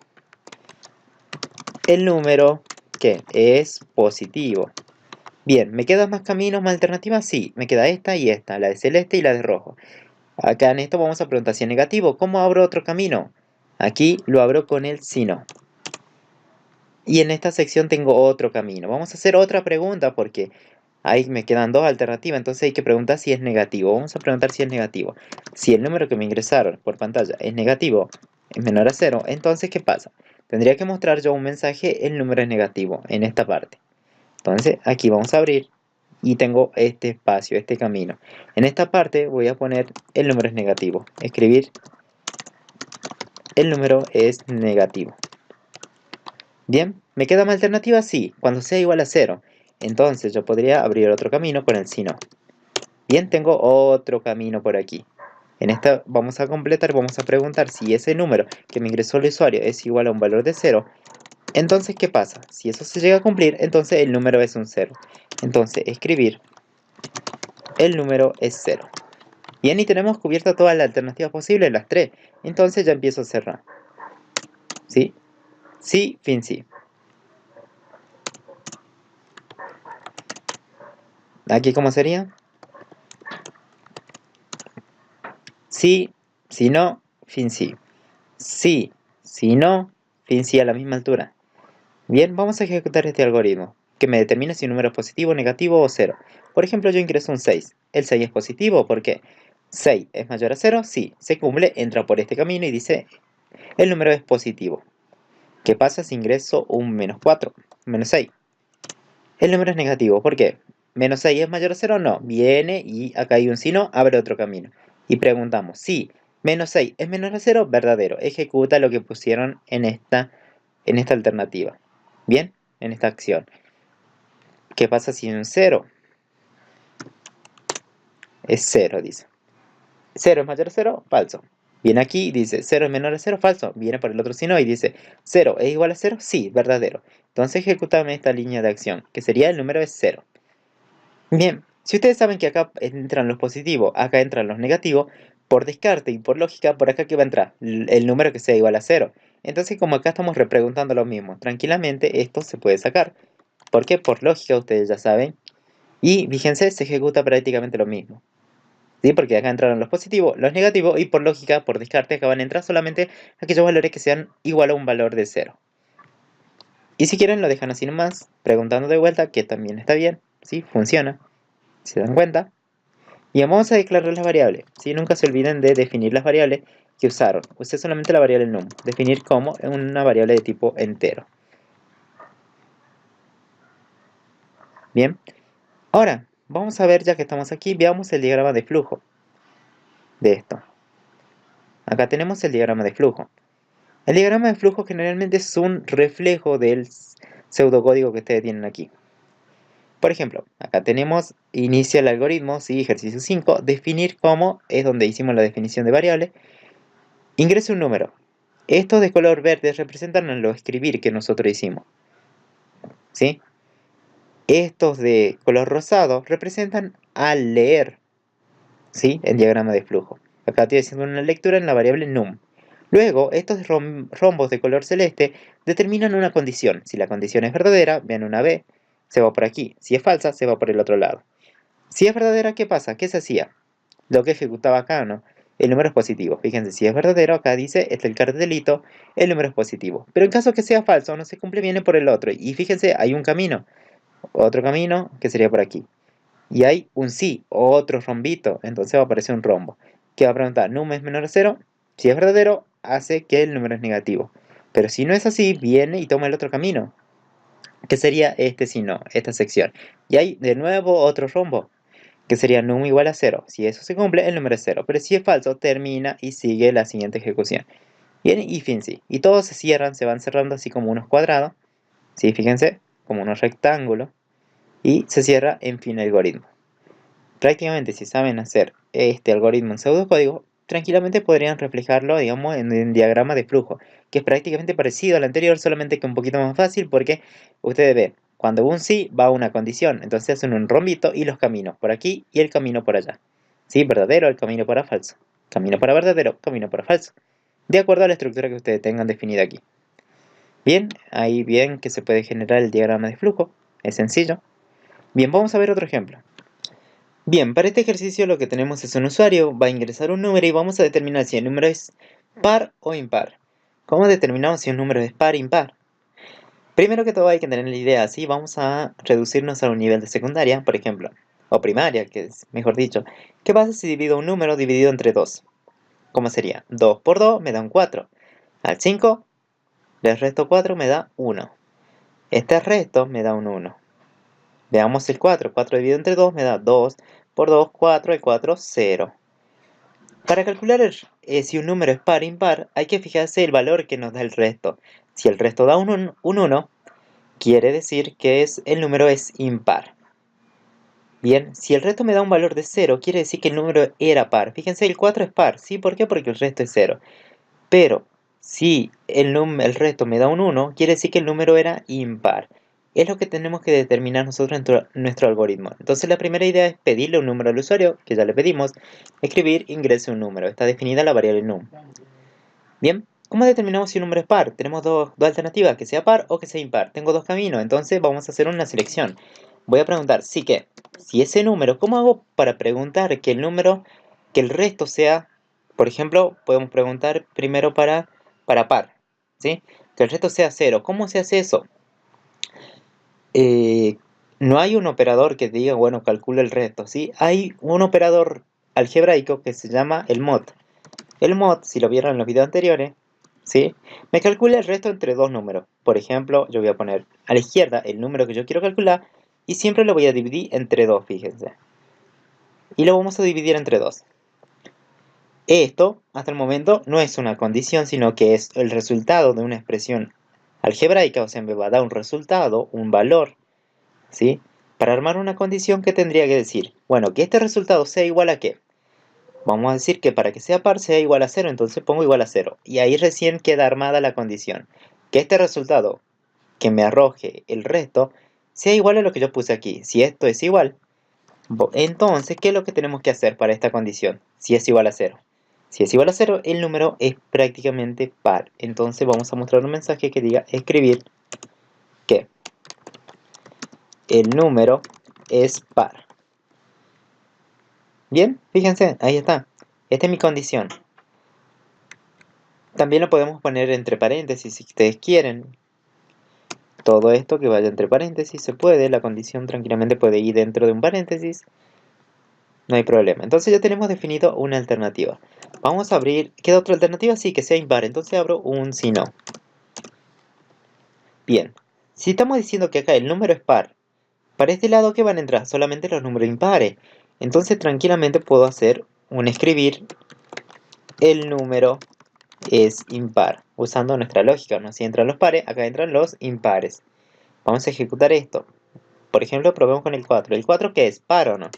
el número que es positivo. Bien, ¿me quedan más caminos, más alternativas? Sí, me queda esta y esta, la de celeste y la de rojo. Acá en esto vamos a preguntar si es negativo. ¿Cómo abro otro camino? Aquí lo abro con el si no. Y en esta sección tengo otro camino. Vamos a hacer otra pregunta porque ahí me quedan dos alternativas. Entonces hay que preguntar si es negativo. Vamos a preguntar si es negativo. Si el número que me ingresaron por pantalla es negativo, es menor a 0, entonces ¿qué pasa? Tendría que mostrar yo un mensaje, el número es negativo, en esta parte. Entonces aquí vamos a abrir y tengo este espacio, este camino. En esta parte voy a poner el número es negativo. Escribir el número es negativo. Bien, ¿me queda más alternativa? Sí, cuando sea igual a 0. Entonces yo podría abrir otro camino con el si no. Bien, tengo otro camino por aquí. En esta vamos a completar, vamos a preguntar si ese número que me ingresó el usuario es igual a un valor de 0. Entonces, ¿qué pasa? Si eso se llega a cumplir, entonces el número es un 0. Entonces, escribir el número es 0. Bien, y tenemos cubiertas todas las alternativas posibles, las 3. Entonces ya empiezo a cerrar. ¿Sí? Sí, fin sí. ¿Aquí cómo sería? Sí, si no, fin sí. Sí, si no, fin sí a la misma altura. Bien, vamos a ejecutar este algoritmo. que me determine si un número es positivo, negativo o 0. Por ejemplo, yo ingreso un 6. El 6 es positivo porque 6 es mayor a 0, sí, se cumple, entra por este camino y dice el número es positivo. ¿Qué pasa si ingreso un menos 4? Menos 6. El número es negativo, ¿por qué? Menos 6 es mayor a 0, no. Viene y acá hay un signo, abre otro camino. Y preguntamos, si menos 6 es menor a 0, verdadero. Ejecuta lo que pusieron en esta alternativa. Bien, en esta acción. ¿Qué pasa si un 0 es 0? Dice. 0 es mayor a 0, falso. Viene aquí y dice 0 es menor a 0, falso. Viene por el otro signo y dice 0 es igual a 0, sí, verdadero. Entonces ejecutame esta línea de acción, que sería el número es 0. Bien, si ustedes saben que acá entran los positivos, acá entran los negativos, por descarte y por lógica, por acá que va a entrar el número que sea igual a 0. Entonces, como acá estamos repreguntando lo mismo, tranquilamente esto se puede sacar. ¿Por qué? Por lógica, ustedes ya saben. Y fíjense, se ejecuta prácticamente lo mismo. ¿Sí? Porque acá entraron los positivos, los negativos, y por lógica, por descarte, acá van a entrar solamente aquellos valores que sean igual a un valor de 0. Y si quieren, lo dejan así nomás, preguntando de vuelta, que también está bien, ¿sí? Funciona. ¿Se dan cuenta? Y vamos a declarar las variables. ¿Sí? Nunca se olviden de definir las variables que usaron. Usé solamente la variable num. Definir como una variable de tipo entero. Bien. Ahora, vamos a ver, ya que estamos aquí, veamos el diagrama de flujo de esto. Acá tenemos el diagrama de flujo. El diagrama de flujo generalmente es un reflejo del pseudocódigo que ustedes tienen aquí. Por ejemplo, acá tenemos inicia el algoritmo, ¿sí? Ejercicio 5, definir como es donde hicimos la definición de variable. Ingrese un número. Estos de color verde representan lo escribir que nosotros hicimos, ¿sí? Estos de color rosado representan al leer, ¿sí? El diagrama de flujo. Acá estoy haciendo una lectura en la variable num. Luego, estos rombos de color celeste determinan una condición. Si la condición es verdadera, vean una B, se va por aquí. Si es falsa, se va por el otro lado. Si es verdadera, ¿qué pasa? ¿Qué se hacía? Lo que ejecutaba acá, ¿no? El número es positivo. Fíjense, si es verdadero, acá dice, el cartelito, el número es positivo. Pero en caso que sea falso, no se cumple, viene por el otro. Y fíjense, hay un camino. Otro camino, que sería por aquí. Y hay un sí, otro rombito. Entonces va a aparecer un rombo. Que va a preguntar, ¿num es menor a 0? Si es verdadero, hace que el número es negativo. Pero si no es así, viene y toma el otro camino. Que sería este si no, esta sección. Y hay de nuevo otro rombo, que sería num igual a 0. Si eso se cumple, el número es 0. Pero si es falso, termina y sigue la siguiente ejecución. Bien, y fin, sí. Y todos se cierran, se van cerrando así como unos cuadrados. ¿Sí? Fíjense, como unos rectángulos. Y se cierra en fin el algoritmo. Prácticamente, si saben hacer este algoritmo en pseudocódigo, tranquilamente podrían reflejarlo, digamos, en un diagrama de flujo, que es prácticamente parecido al anterior, solamente que un poquito más fácil, porque ustedes ven, cuando un sí va a una condición, entonces hacen un rombito y los caminos por aquí y el camino por allá. Sí, verdadero, el camino para falso. Camino para verdadero, camino para falso. De acuerdo a la estructura que ustedes tengan definida aquí. Bien, ahí bien que se puede generar el diagrama de flujo. Es sencillo. Bien, vamos a ver otro ejemplo. Bien, para este ejercicio lo que tenemos es un usuario, va a ingresar un número y vamos a determinar si el número es par o impar. ¿Cómo determinamos si un número es par o impar? Primero que todo hay que tener la idea, ¿sí? Vamos a reducirnos a un nivel de secundaria, por ejemplo, o primaria, que es mejor dicho. ¿Qué pasa si divido un número dividido entre 2? ¿Cómo sería? 2 por 2 me da un 4. Al 5 le resto 4 me da 1. Este resto me da un 1. Veamos el 4. 4 dividido entre 2 me da 2 por 2, 4, y 4, 0. Para calcular si un número es par o impar, hay que fijarse el valor que nos da el resto. Si el resto da un 1, quiere decir que el número es impar. Bien, si el resto me da un valor de 0, quiere decir que el número era par. Fíjense, el 4 es par, ¿sí? ¿Por qué? Porque el resto es 0. Pero si el resto me da un 1, quiere decir que el número era impar. Es lo que tenemos que determinar nosotros en nuestro algoritmo. Entonces la primera idea es pedirle un número al usuario, que ya le pedimos, escribir ingrese un número. Está definida la variable num. Bien, ¿cómo determinamos si un número es par? Tenemos dos alternativas, que sea par o que sea impar. Tengo dos caminos, entonces vamos a hacer una selección. Voy a preguntar, sí que, si ese número, ¿cómo hago para preguntar que el resto sea, por ejemplo, podemos preguntar primero para par, ¿sí? Que el resto sea 0. ¿Cómo se hace eso? no hay un operador que diga, bueno, calcula el resto, ¿sí? Hay un operador algebraico que se llama el mod. El mod, si lo vieron en los videos anteriores, ¿sí? Me calcula el resto entre dos números. Por ejemplo, yo voy a poner a la izquierda el número que yo quiero calcular y siempre lo voy a dividir entre 2, fíjense. Y lo vamos a dividir entre 2. Esto, hasta el momento, no es una condición, sino que es el resultado de una expresión algebraica, o sea, me va a dar un resultado, un valor, ¿sí? Para armar una condición, ¿qué tendría que decir? Bueno, que este resultado sea igual a ¿qué? Vamos a decir que para que sea par sea igual a 0, entonces pongo igual a 0. Y ahí recién queda armada la condición. Que este resultado que me arroje el resto sea igual a lo que yo puse aquí. Si esto es igual, entonces, ¿qué es lo que tenemos que hacer para esta condición? Si es igual a 0. Si es igual a 0, el número es prácticamente par. Entonces vamos a mostrar un mensaje que diga escribir que el número es par. Bien, fíjense, ahí está. Esta es mi condición. También lo podemos poner entre paréntesis si ustedes quieren. Todo esto que vaya entre paréntesis se puede, la condición tranquilamente puede ir dentro de un paréntesis. No hay problema. Entonces ya tenemos definido una alternativa. Vamos a abrir, ¿queda otra alternativa? Sí, que sea impar. Entonces abro un si no. Bien, si estamos diciendo que acá el número es par, para este lado ¿qué van a entrar? Solamente los números impares. Entonces tranquilamente puedo hacer un escribir el número es impar, usando nuestra lógica, ¿no? Si entran los pares, acá entran los impares. Vamos a ejecutar esto. Por ejemplo, probemos con el 4. ¿El 4 qué es? ¿Par o no?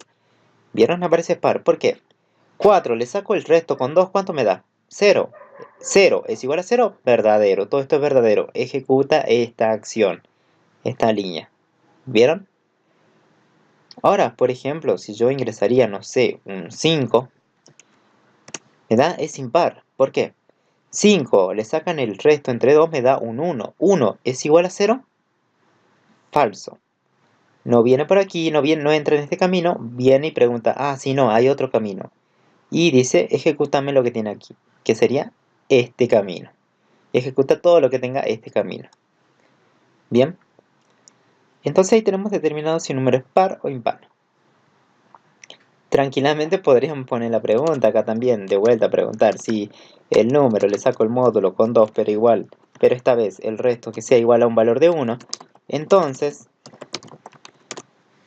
¿Vieron? Aparece par. ¿Por qué? 4, le saco el resto con 2, ¿cuánto me da? 0. 0 es igual a 0, verdadero. Todo esto es verdadero. Ejecuta esta acción, esta línea. ¿Vieron? Ahora, por ejemplo, si yo ingresaría, no sé, un 5, me da es impar. ¿Por qué? 5, le sacan el resto entre 2, me da un 1. 1 es igual a 0, falso. No viene por aquí, no entra en este camino, viene y pregunta, ah, sí, no, hay otro camino. Y dice, ejecútame lo que tiene aquí, que sería este camino. Ejecuta todo lo que tenga este camino. Bien. Entonces ahí tenemos determinado si un número es par o impar. Tranquilamente podríamos poner la pregunta acá también, de vuelta a preguntar si el número le saco el módulo con 2, pero igual, pero esta vez el resto que sea igual a un valor de 1, entonces,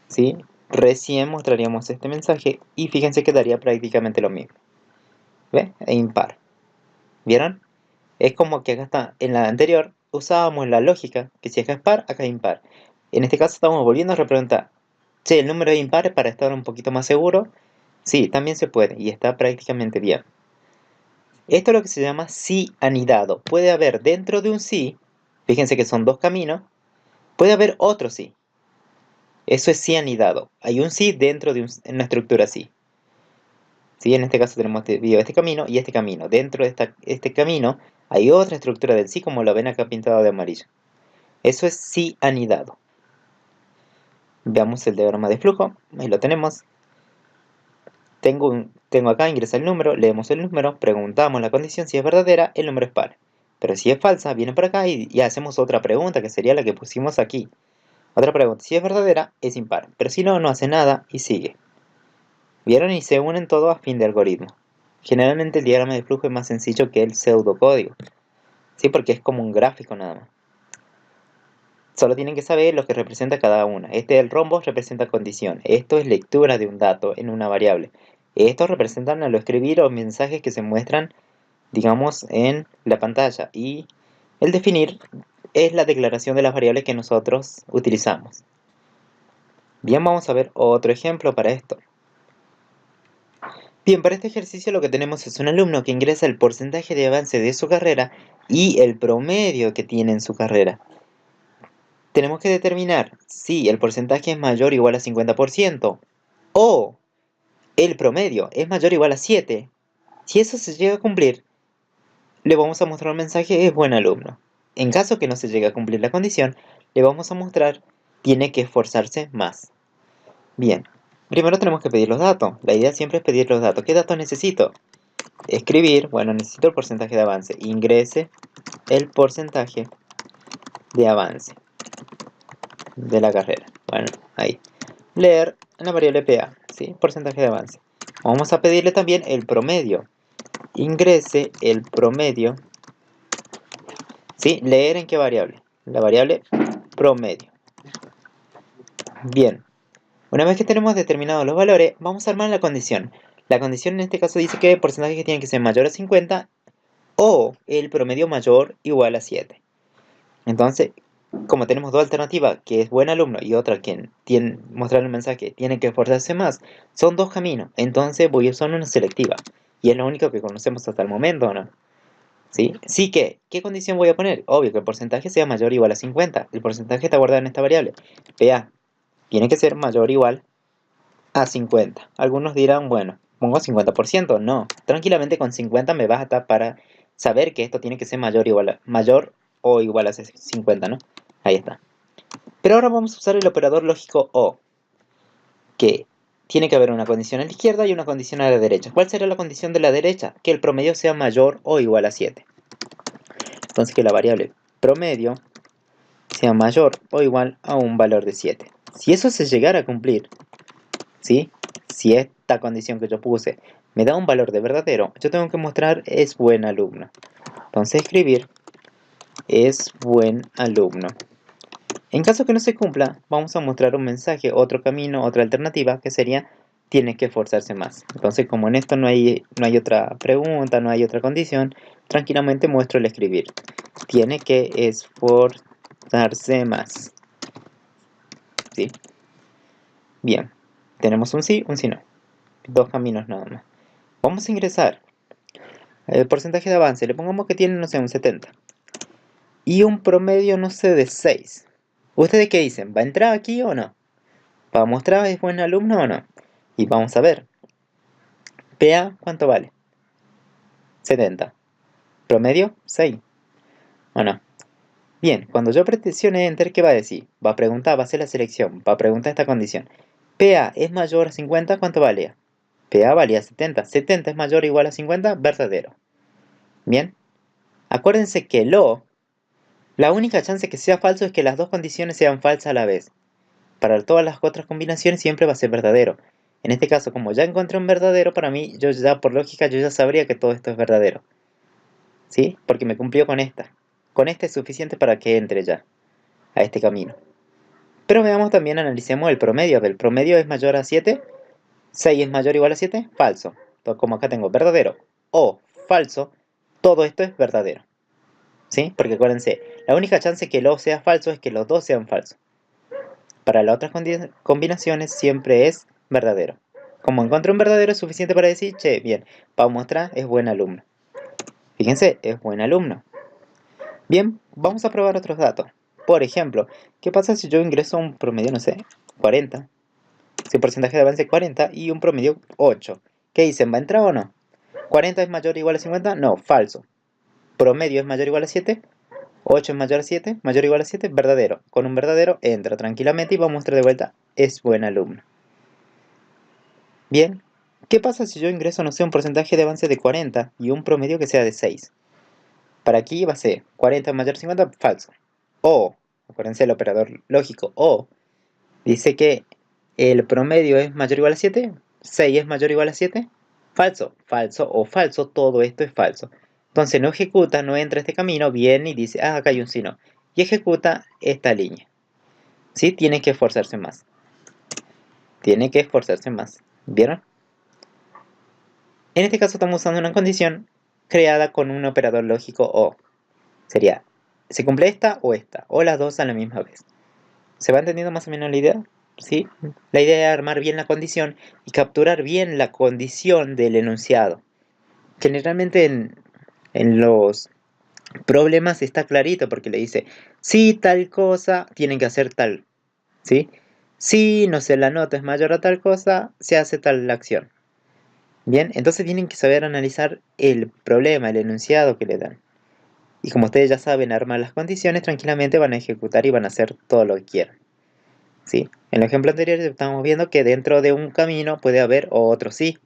¿sí? Recién mostraríamos este mensaje y fíjense que daría prácticamente lo mismo. ¿Ve? E impar. ¿Vieron? Es como que acá está, en la anterior usábamos la lógica, que si acá es par, acá es impar. En este caso estamos volviendo a repreguntar. Si el número es impar para estar un poquito más seguro, sí, también se puede y está prácticamente bien. Esto es lo que se llama sí anidado. Puede haber dentro de un sí, fíjense que son dos caminos, puede haber otro sí. Eso es sí anidado. Hay un sí dentro de una estructura sí. ¿Sí? En este caso tenemos este camino y este camino. Dentro de este camino hay otra estructura del sí, como lo ven acá pintado de amarillo. Eso es sí anidado. Veamos el diagrama de flujo. Ahí lo tenemos. Tengo acá, ingresa el número, leemos el número, preguntamos la condición, si es verdadera, el número es par. Pero si es falsa, viene por acá y hacemos otra pregunta, que sería la que pusimos aquí. Otra pregunta, si es verdadera, es impar. Pero si no, no hace nada y sigue. ¿Vieron? Y se unen todo a fin de algoritmo. Generalmente el diagrama de flujo es más sencillo que el pseudocódigo. Sí, porque es como un gráfico nada más. Solo tienen que saber lo que representa cada una. El rombo representa condición. Esto es lectura de un dato en una variable. Estos representan a lo escribir o mensajes que se muestran, digamos, en la pantalla. Y el definir es la declaración de las variables que nosotros utilizamos. Bien, vamos a ver otro ejemplo para esto. Bien, para este ejercicio lo que tenemos es un alumno que ingresa el porcentaje de avance de su carrera y el promedio que tiene en su carrera. Tenemos que determinar si el porcentaje es mayor o igual a 50% o el promedio es mayor o igual a 7. Si eso se llega a cumplir, le vamos a mostrar un mensaje es buen alumno. En caso que no se llegue a cumplir la condición, le vamos a mostrar tiene que esforzarse más. Bien, primero tenemos que pedir los datos. La idea siempre es pedir los datos. ¿Qué datos necesito? Escribir, bueno, necesito el porcentaje de avance. Ingrese el porcentaje de avance. de la carrera. Bueno, ahí. Leer en la variable PA, ¿sí? Porcentaje de avance. Vamos a pedirle también el promedio. Ingrese el promedio, ¿sí? Leer en qué variable. La variable promedio. Bien. Una vez que tenemos determinados los valores, vamos a armar la condición. La condición en este caso dice que el porcentaje tiene que ser mayor a 50 o el promedio mayor o igual a 7. Entonces, como tenemos dos alternativas, que es buen alumno y otra que tiene mostrar el mensaje, tiene que esforzarse más, son dos caminos. Entonces voy a usar una selectiva. Y es lo único que conocemos hasta el momento, ¿no? ¿Sí? Sí que, ¿qué condición voy a poner? Obvio que el porcentaje sea mayor o igual a 50. El porcentaje está guardado en esta variable. PA tiene que ser mayor o igual a 50. Algunos dirán, bueno, pongo 50%. No, tranquilamente con 50 me basta para saber que esto tiene que ser mayor o igual a 50, ¿no? Ahí está. Pero ahora vamos a usar el operador lógico OR, que tiene que haber una condición a la izquierda y una condición a la derecha. ¿Cuál será la condición de la derecha? Que el promedio sea mayor o igual a 7. Entonces que la variable promedio sea mayor o igual a un valor de 7. Si eso se llegara a cumplir, ¿sí? Si esta condición que yo puse me da un valor de verdadero, yo tengo que mostrar es buen alumno. Entonces escribir es buen alumno. En caso que no se cumpla, vamos a mostrar un mensaje, otro camino, otra alternativa, que sería tiene que esforzarse más. Entonces, como en esto no hay otra pregunta, no hay otra condición, tranquilamente muestro el escribir. Tiene que esforzarse más. ¿Sí? Bien. Tenemos un sí no. Dos caminos nada más. Vamos a ingresar el porcentaje de avance. Le pongamos que tiene, no sé, un 70. Y un promedio, no sé, de 6. ¿Ustedes qué dicen? ¿Va a entrar aquí o no? ¿Para mostrar es buen alumno o no? Y vamos a ver. PA, ¿cuánto vale? 70. Promedio, 6. ¿O no? Bien, cuando yo presione Enter, ¿qué va a decir? Va a preguntar, va a hacer la selección, va a preguntar esta condición. PA es mayor a 50, ¿cuánto valía? PA valía 70. 70 es mayor o igual a 50, verdadero. Bien. Acuérdense que la única chance que sea falso es que las dos condiciones sean falsas a la vez. Para todas las otras combinaciones siempre va a ser verdadero. En este caso, como ya encontré un verdadero, para mí, yo ya por lógica, yo ya sabría que todo esto es verdadero. ¿Sí? Porque me cumplió con esta. Con esta es suficiente para que entre ya a este camino. Pero veamos también, analicemos el promedio. ¿El promedio es mayor a 7? ¿6 es mayor o igual a 7? Falso. Entonces, como acá tengo verdadero o falso, todo esto es verdadero. ¿Sí? Porque acuérdense, la única chance que lo sea falso es que los dos sean falsos. Para las otras combinaciones siempre es verdadero. Como encontré un verdadero es suficiente para decir, che, bien, para mostrar es buen alumno. Fíjense, es buen alumno. Bien, vamos a probar otros datos. Por ejemplo, ¿qué pasa si yo ingreso un promedio, no sé, 40? Si el porcentaje de avance es 40 y un promedio 8. ¿Qué dicen? ¿Va a entrar o no? ¿40 es mayor o igual a 50? No, falso. ¿Promedio es mayor o igual a 7? 8 es mayor a 7, mayor o igual a 7, verdadero. Con un verdadero entra tranquilamente y va a mostrar de vuelta, es buen alumno. Bien, ¿qué pasa si yo ingreso, no sé, un porcentaje de avance de 40 y un promedio que sea de 6? Para aquí va a ser 40 mayor a 50, falso. O, acuérdense el operador lógico, o dice que el promedio es mayor o igual a 7, 6 es mayor o igual a 7, falso, falso o falso, todo esto es falso. Entonces no ejecuta, no entra este camino, viene y dice, acá hay un sí no. Y ejecuta esta línea. ¿Sí? Tiene que esforzarse más. Tiene que esforzarse más. ¿Vieron? En este caso estamos usando una condición creada con un operador lógico o. Sería, ¿se cumple esta o las dos a la misma vez? ¿Se va entendiendo más o menos la idea? ¿Sí? La idea es armar bien la condición y capturar bien la condición del enunciado. Generalmente en los problemas está clarito porque le dice, si tal cosa, tienen que hacer tal. ¿Sí? Si, no sé, la nota es mayor a tal cosa, se hace tal acción. Bien, entonces tienen que saber analizar el problema, el enunciado que le dan. Y como ustedes ya saben armar las condiciones, tranquilamente van a ejecutar y van a hacer todo lo que quieran. ¿Sí? En el ejemplo anterior estamos viendo que dentro de un camino puede haber otro sí.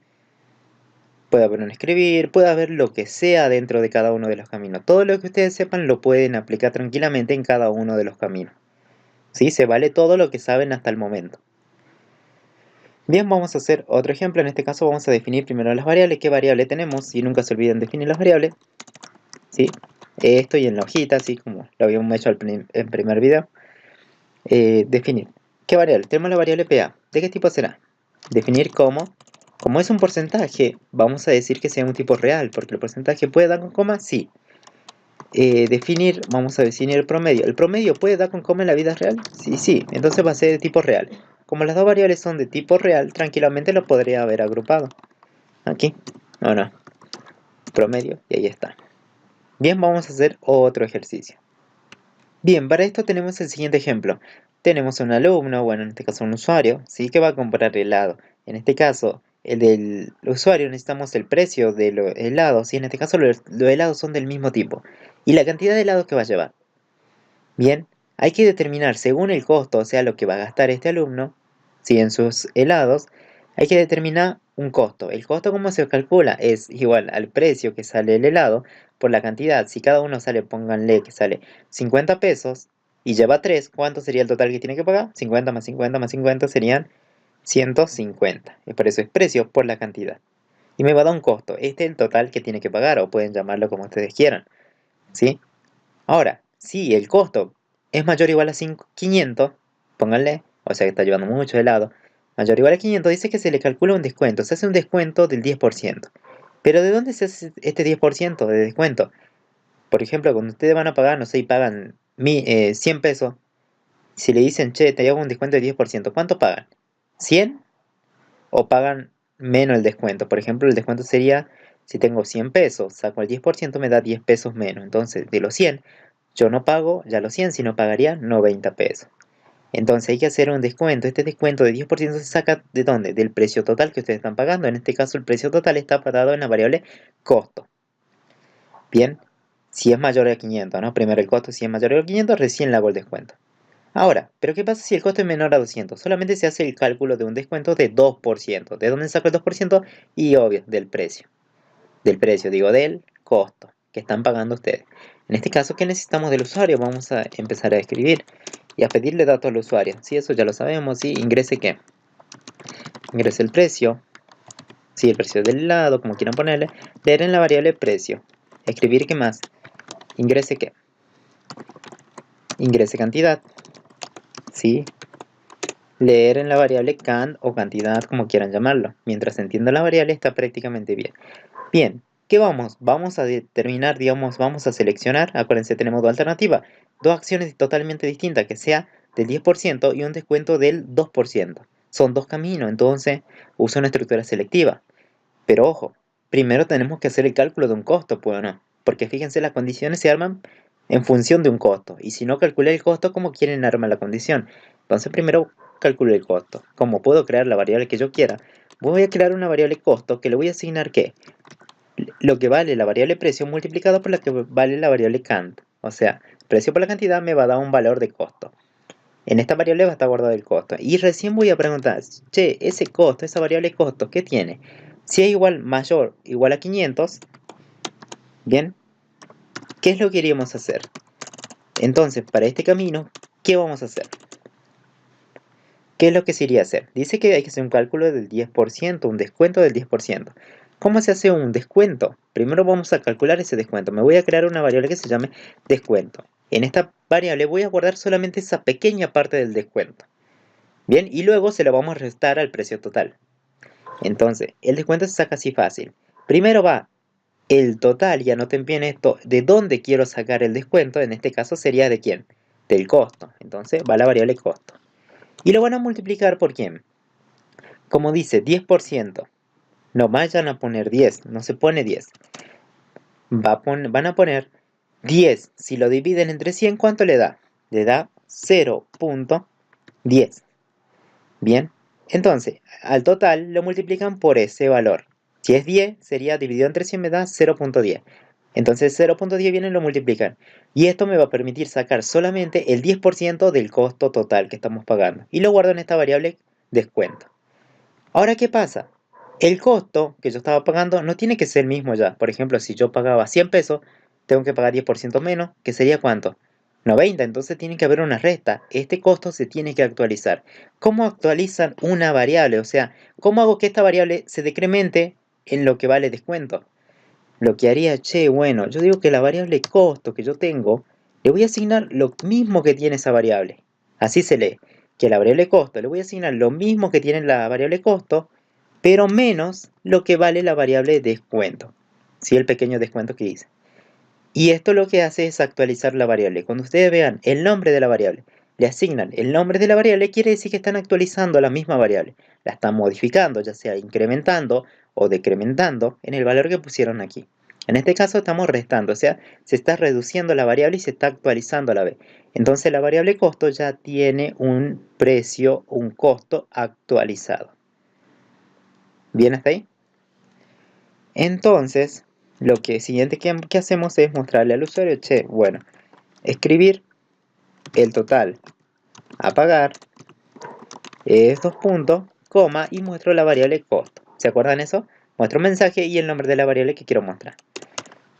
Puede haber un escribir, puede haber lo que sea dentro de cada uno de los caminos. Todo lo que ustedes sepan lo pueden aplicar tranquilamente en cada uno de los caminos. ¿Sí? Se vale todo lo que saben hasta el momento. Bien, vamos a hacer otro ejemplo. En este caso vamos a definir primero las variables. ¿Qué variable tenemos? Y nunca se olviden definir las variables. ¿Sí? Esto y en la hojita, así como lo habíamos hecho en primer video. Definir. ¿Qué variable? Tenemos la variable PA. ¿De qué tipo será? Definir cómo. Como es un porcentaje, vamos a decir que sea un tipo real, porque el porcentaje puede dar con coma, sí. Vamos a definir el promedio. ¿El promedio puede dar con coma en la vida real? Sí, sí. Entonces va a ser de tipo real. Como las dos variables son de tipo real, tranquilamente lo podría haber agrupado. Aquí. No, no. Promedio. Y ahí está. Bien, vamos a hacer otro ejercicio. Bien, para esto tenemos el siguiente ejemplo. Tenemos un alumno, bueno, en este caso un usuario, ¿sí? Que va a comprar helado. En este caso, el del usuario necesitamos el precio de los helados, y en este caso los helados son del mismo tipo. Y la cantidad de helados que va a llevar. Bien, hay que determinar según el costo, o sea, lo que va a gastar este alumno, ¿sí? En sus helados, hay que determinar un costo. El costo, ¿cómo se calcula? Es igual al precio que sale el helado por la cantidad. Si cada uno sale, pónganle que sale 50 pesos y lleva 3, ¿cuánto sería el total que tiene que pagar? 50 más 50 más 50 serían 150. Y por eso es precio por la cantidad. Y me va a dar un costo. Este es el total que tiene que pagar, o pueden llamarlo como ustedes quieran, ¿sí? Ahora, si el costo es mayor o igual a 500, pónganle, o sea que está llevando mucho helado, mayor o igual a 500, dice que se le calcula un descuento, se hace un descuento del 10%. Pero ¿de dónde se hace este 10% de descuento? Por ejemplo, cuando ustedes van a pagar, no sé, y pagan 100 pesos, si le dicen, che, te hago un descuento de 10%, ¿cuánto pagan? ¿100? ¿O pagan menos el descuento? Por ejemplo, el descuento sería, si tengo 100 pesos, saco el 10%, me da 10 pesos menos. Entonces, de los 100, yo no pago ya los 100, sino pagaría 90 pesos. Entonces hay que hacer un descuento. Este descuento de 10% se saca ¿de dónde? Del precio total que ustedes están pagando. En este caso el precio total está dado en la variable costo. Bien, si es mayor a 500, ¿no? Primero el costo, si es mayor a 500, recién le hago el descuento. Ahora, ¿pero qué pasa si el costo es menor a 200? Solamente se hace el cálculo de un descuento de 2%. ¿De dónde saco el 2%? Y obvio, del precio. Del precio, digo, del costo que están pagando ustedes. En este caso, ¿qué necesitamos del usuario? Vamos a empezar a escribir y a pedirle datos al usuario. Si eso ya lo sabemos, ¿sí? Ingrese ¿qué? Ingrese el precio, ¿sí? El precio del helado, como quieran ponerle. Leer en la variable precio. Escribir ¿qué más? Ingrese ¿qué? Ingrese cantidad, ¿sí? Leer en la variable cant o cantidad, como quieran llamarlo. Mientras entienda la variable está prácticamente bien. Bien, ¿qué vamos? Vamos a determinar, digamos, vamos a seleccionar. Acuérdense, tenemos dos alternativas. Dos acciones totalmente distintas, que sea del 10% y un descuento del 2%. Son dos caminos, entonces uso una estructura selectiva. Pero ojo, primero tenemos que hacer el cálculo de un costo, ¿pues no? Porque fíjense, las condiciones se arman en función de un costo. Y si no calculé el costo, ¿cómo quieren armar la condición? Entonces primero calculo el costo. Como puedo crear la variable que yo quiera, voy a crear una variable costo que le voy a asignar ¿qué? Lo que vale la variable precio multiplicado por la que vale la variable cant. O sea, precio por la cantidad me va a dar un valor de costo. En esta variable va a estar guardado el costo. Y recién voy a preguntar, che, ese costo, esa variable costo, ¿qué tiene? Si es igual mayor igual a 500, bien, ¿qué es lo que iríamos a hacer? Entonces, para este camino, ¿qué vamos a hacer? ¿Qué es lo que se iría a hacer? Dice que hay que hacer un cálculo del 10%, un descuento del 10%. ¿Cómo se hace un descuento? Primero vamos a calcular ese descuento. Me voy a crear una variable que se llame descuento. En esta variable voy a guardar solamente esa pequeña parte del descuento. Bien, y luego se lo vamos a restar al precio total. Entonces, el descuento se saca así fácil. Primero va el total, y anoten bien esto, de dónde quiero sacar el descuento. En este caso sería de quién, del costo. Entonces va la variable costo. Y lo van a multiplicar por quién. Como dice 10%, no vayan a poner 10, no se pone 10. Van a poner 10, si lo dividen entre 100, ¿cuánto le da? Le da 0.10. Bien, entonces al total lo multiplican por ese valor. Si es 10, sería dividido entre 100, me da 0.10. Entonces 0.10 viene y lo multiplican. Y esto me va a permitir sacar solamente el 10% del costo total que estamos pagando. Y lo guardo en esta variable descuento. Ahora, ¿qué pasa? El costo que yo estaba pagando no tiene que ser el mismo ya. Por ejemplo, si yo pagaba 100 pesos, tengo que pagar 10% menos, que sería ¿cuánto? 90, entonces tiene que haber una resta. Este costo se tiene que actualizar. ¿Cómo actualizan una variable? O sea, ¿cómo hago que esta variable se decremente en lo que vale descuento? Lo que haría, bueno, yo digo que la variable costo que yo tengo, le voy a asignar lo mismo que tiene esa variable. Así se lee, que a la variable costo le voy a asignar lo mismo que tiene la variable costo, pero menos lo que vale la variable descuento. ¿Sí? El pequeño descuento que hice. Y esto lo que hace es actualizar la variable. Cuando ustedes vean el nombre de la variable, le asignan el nombre de la variable, quiere decir que están actualizando la misma variable. La están modificando, ya sea incrementando o decrementando en el valor que pusieron aquí. En este caso estamos restando, o sea, se está reduciendo la variable y se está actualizando a la vez. Entonces la variable costo ya tiene un precio, un costo actualizado. ¿Bien hasta ahí? Entonces, lo que siguiente que hacemos es mostrarle al usuario, bueno, escribir el total a pagar es 2 puntos, coma, y muestro la variable costo. ¿Se acuerdan eso? Muestro un mensaje y el nombre de la variable que quiero mostrar.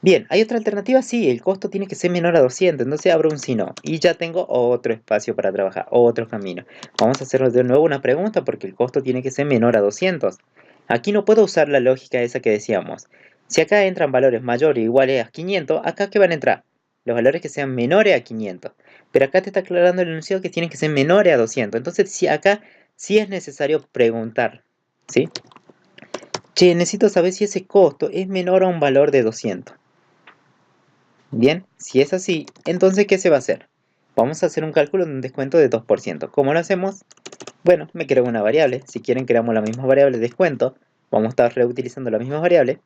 Bien, ¿hay otra alternativa? Sí, el costo tiene que ser menor a 200, entonces abro un si no y ya tengo otro espacio para trabajar, otro camino. Vamos a hacer de nuevo una pregunta porque el costo tiene que ser menor a 200. Aquí no puedo usar la lógica esa que decíamos. Si acá entran valores mayores o iguales a 500, ¿acá qué van a entrar? Los valores que sean menores a 500. Pero acá te está aclarando el enunciado que tienen que ser menores a 200. Entonces, si acá sí es necesario preguntar, ¿sí? Necesito saber si ese costo es menor a un valor de 200. Bien, si es así, entonces ¿qué se va a hacer? Vamos a hacer un cálculo de un descuento de 2%. ¿Cómo lo hacemos? Bueno, me creo una variable. Si quieren creamos la misma variable de descuento. Vamos a estar reutilizando la misma variable.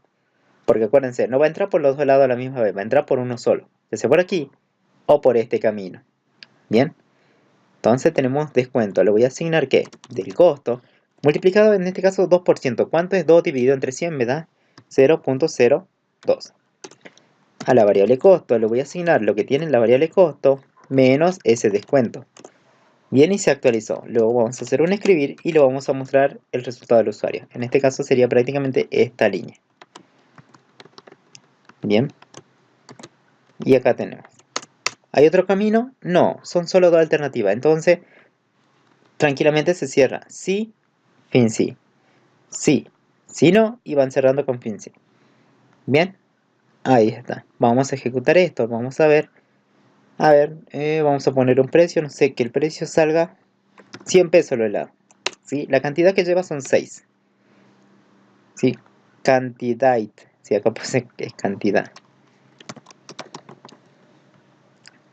Porque acuérdense, no va a entrar por los dos lados a la misma vez, va a entrar por uno solo. Ya sea por aquí o por este camino. Bien, entonces tenemos descuento. Le voy a asignar ¿qué? Del costo multiplicado en este caso 2%. ¿Cuánto es 2 dividido entre 100? Me da 0.02. A la variable costo le voy a asignar lo que tiene la variable costo menos ese descuento. Bien, y se actualizó. Luego vamos a hacer un escribir y lo vamos a mostrar el resultado del usuario. En este caso sería prácticamente esta línea. Bien. Y acá tenemos. ¿Hay otro camino? No, son solo dos alternativas. Entonces, tranquilamente se cierra. Sí, fin sí. Sí, si no, y van cerrando con fin sí. Bien, ahí está. Vamos a ejecutar esto. Vamos a ver. Vamos a poner un precio. No sé, que el precio salga 100 pesos lo helado. ¿Sí? La cantidad que lleva son 6. ¿Sí? Cantidad. Sí, acá puse que es cantidad.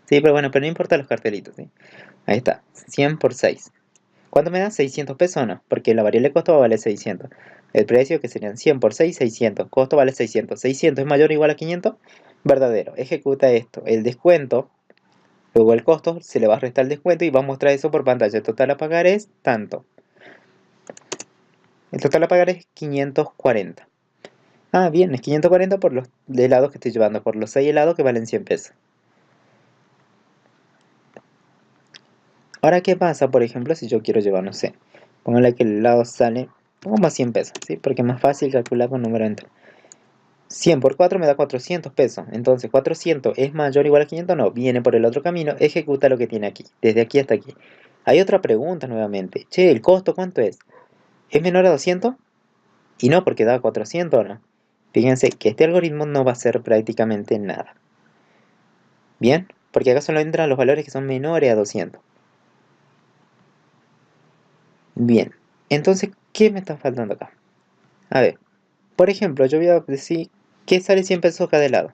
Sí, pero bueno, pero no importa los cartelitos. ¿Sí? Ahí está. 100 por 6. ¿Cuánto me da? 600 pesos o no, porque la variable costo vale 600. El precio que serían 100 por 6, 600. Costo vale 600. 600 es mayor o igual a 500. Verdadero. Ejecuta esto. El descuento, luego el costo, se le va a restar el descuento y va a mostrar eso por pantalla. El total a pagar es tanto. El total a pagar es 540. Ah, bien, es 540 por los helados que estoy llevando, por los 6 helados que valen 100 pesos. Ahora, ¿qué pasa, por ejemplo, si yo quiero llevar, no sé, póngale que el helado sale, pongamos 100 pesos, ¿sí? Porque es más fácil calcular con número entero. 100 por 4 me da 400 pesos, entonces 400 es mayor o igual a 500, no, viene por el otro camino, ejecuta lo que tiene aquí, desde aquí hasta aquí. Hay otra pregunta nuevamente, ¿el costo cuánto es? ¿Es menor a 200? Y no, porque da 400, ¿no? Fíjense que este algoritmo no va a hacer prácticamente nada. ¿Bien? Porque acá solo entran los valores que son menores a 200. Bien, entonces, ¿qué me está faltando acá? A ver, por ejemplo, yo voy a decir que sale 100 pesos cada helado,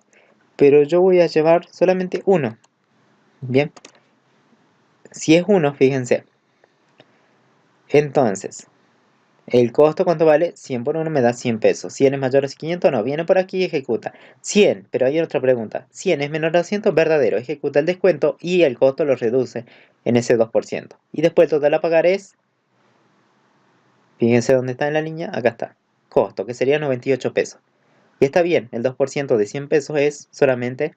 pero yo voy a llevar solamente uno. Bien, si es uno, fíjense. Entonces, el costo, ¿cuánto vale? 100 por 1 me da 100 pesos. 100 es mayor a 500, no. Viene por aquí y ejecuta. 100, pero hay otra pregunta. 100 es menor a 200, verdadero. Ejecuta el descuento y el costo lo reduce en ese 2%. Y después el total a pagar es, fíjense dónde está en la línea, acá está. Costo, que sería 98 pesos. Y está bien, el 2% de 100 pesos es solamente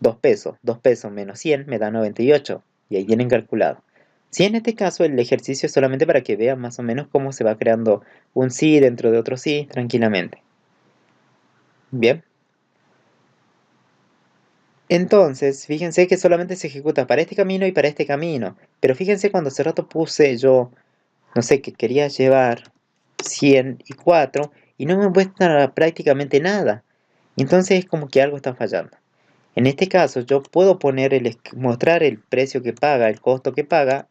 2 pesos. 2 pesos menos 100 me da 98. Y ahí tienen calculado. Si en este caso el ejercicio es solamente para que vean más o menos cómo se va creando un sí dentro de otro sí, tranquilamente. Bien. Entonces, fíjense que solamente se ejecuta para este camino y para este camino. Pero fíjense cuando hace rato puse yo, no sé, que quería llevar 104 y no me muestra prácticamente nada. Entonces es como que algo está fallando. En este caso yo puedo poner mostrar el precio que paga, el costo que paga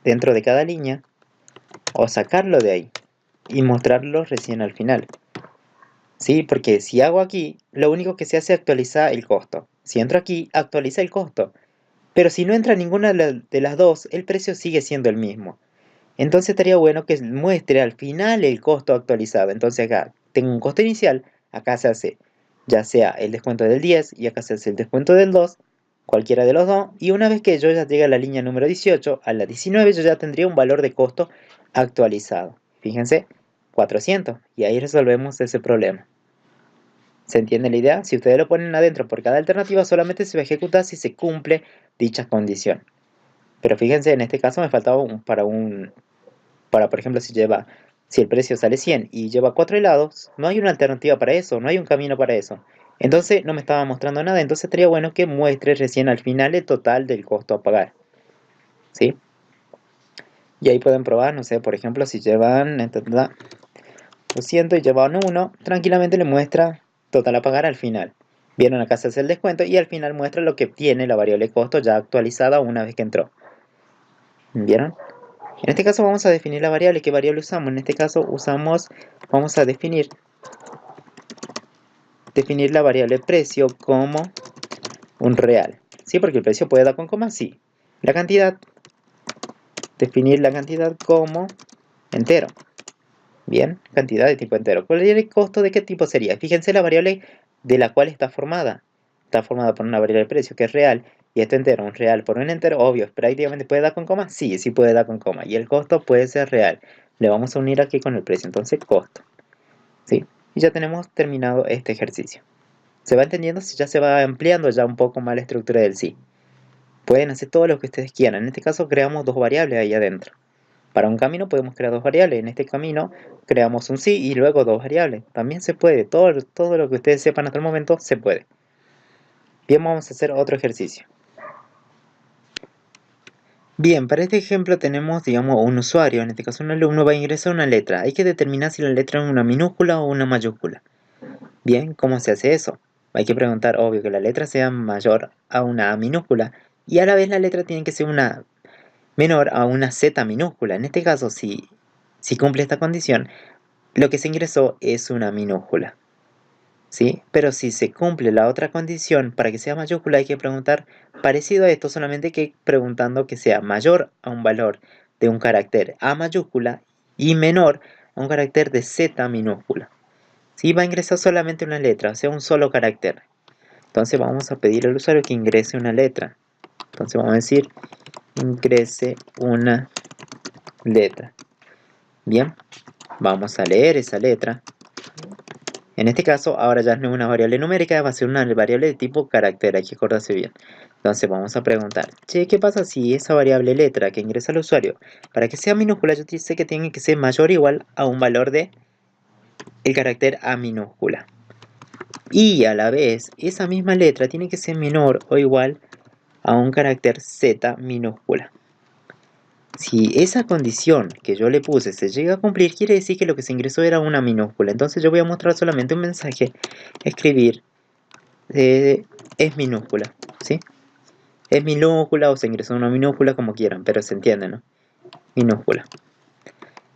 dentro de cada línea o sacarlo de ahí y mostrarlo recién al final. ¿Sí? Porque si hago aquí, lo único que se hace es actualizar el costo. Si entro aquí, actualiza el costo. Pero si no entra ninguna de las dos, el precio sigue siendo el mismo. Entonces estaría bueno que muestre al final el costo actualizado. Entonces acá tengo un costo inicial, acá se hace ya sea el descuento del 10 y acá se hace el descuento del 2, cualquiera de los dos. Y una vez que yo ya llegue a la línea número 18, a la 19 yo ya tendría un valor de costo actualizado. Fíjense, 400. Y ahí resolvemos ese problema. ¿Se entiende la idea? Si ustedes lo ponen adentro por cada alternativa, solamente se va a ejecutar si se cumple dicha condición. Pero fíjense, en este caso me faltaba para por ejemplo, si el precio sale 100 y lleva 4 helados, no hay una alternativa para eso, no hay un camino para eso. Entonces no me estaba mostrando nada, entonces estaría bueno que muestre recién al final el total del costo a pagar. ¿Sí? Y ahí pueden probar, no sé, por ejemplo, si llevan 200 y llevan 1, tranquilamente le muestra total a pagar al final. Vieron, acá se hace el descuento y al final muestra lo que tiene la variable costo ya actualizada una vez que entró. ¿Vieron? En este caso vamos a definir la variable. ¿Qué variable usamos? En este caso vamos a definir la variable precio como un real. ¿Sí? Porque el precio puede dar con coma, sí. La cantidad, definir la cantidad como entero. Bien, cantidad de tipo entero. ¿Cuál es el costo de qué tipo sería? Fíjense la variable de la cual está formada. Está formada por una variable de precio que es real y esto entero, un real por un entero, obvio, prácticamente puede dar con coma, sí, sí puede dar con coma. Y el costo puede ser real. Le vamos a unir aquí con el precio, entonces costo. ¿Sí? Y ya tenemos terminado este ejercicio. ¿Se va entendiendo? Ya se va ampliando ya un poco más la estructura del sí. Pueden hacer todo lo que ustedes quieran. En este caso creamos dos variables ahí adentro. Para un camino podemos crear dos variables. En este camino creamos un sí y luego dos variables. También se puede. Todo lo que ustedes sepan hasta el momento se puede. Bien, vamos a hacer otro ejercicio. Bien, para este ejemplo tenemos, digamos, un usuario. En este caso un alumno va a ingresar una letra. Hay que determinar si la letra es una minúscula o una mayúscula. Bien, ¿cómo se hace eso? Hay que preguntar, obvio, que la letra sea mayor a una A minúscula y a la vez la letra tiene que ser una menor a una Z minúscula. En este caso, si cumple esta condición, lo que se ingresó es una minúscula. ¿Sí? Pero si se cumple la otra condición, para que sea mayúscula hay que preguntar parecido a esto, solamente que preguntando que sea mayor a un valor de un carácter A mayúscula y menor a un carácter de Z minúscula. ¿Sí? Va a ingresar solamente una letra, o sea, un solo carácter. Entonces vamos a pedir al usuario que ingrese una letra. Entonces vamos a decir, ingrese una letra. Bien, vamos a leer esa letra. En este caso, ahora ya no es una variable numérica, va a ser una variable de tipo carácter, hay que acordarse bien. Entonces vamos a preguntar, che, ¿qué pasa si esa variable letra que ingresa el usuario, para que sea minúscula, yo sé que tiene que ser mayor o igual a un valor de el carácter A minúscula? Y a la vez, esa misma letra tiene que ser menor o igual a un carácter Z minúscula. Si esa condición que yo le puse se llega a cumplir, quiere decir que lo que se ingresó era una minúscula. Entonces yo voy a mostrar solamente un mensaje, escribir es minúscula, ¿sí? Es minúscula o se ingresó una minúscula, como quieran, pero se entiende, ¿no? Minúscula.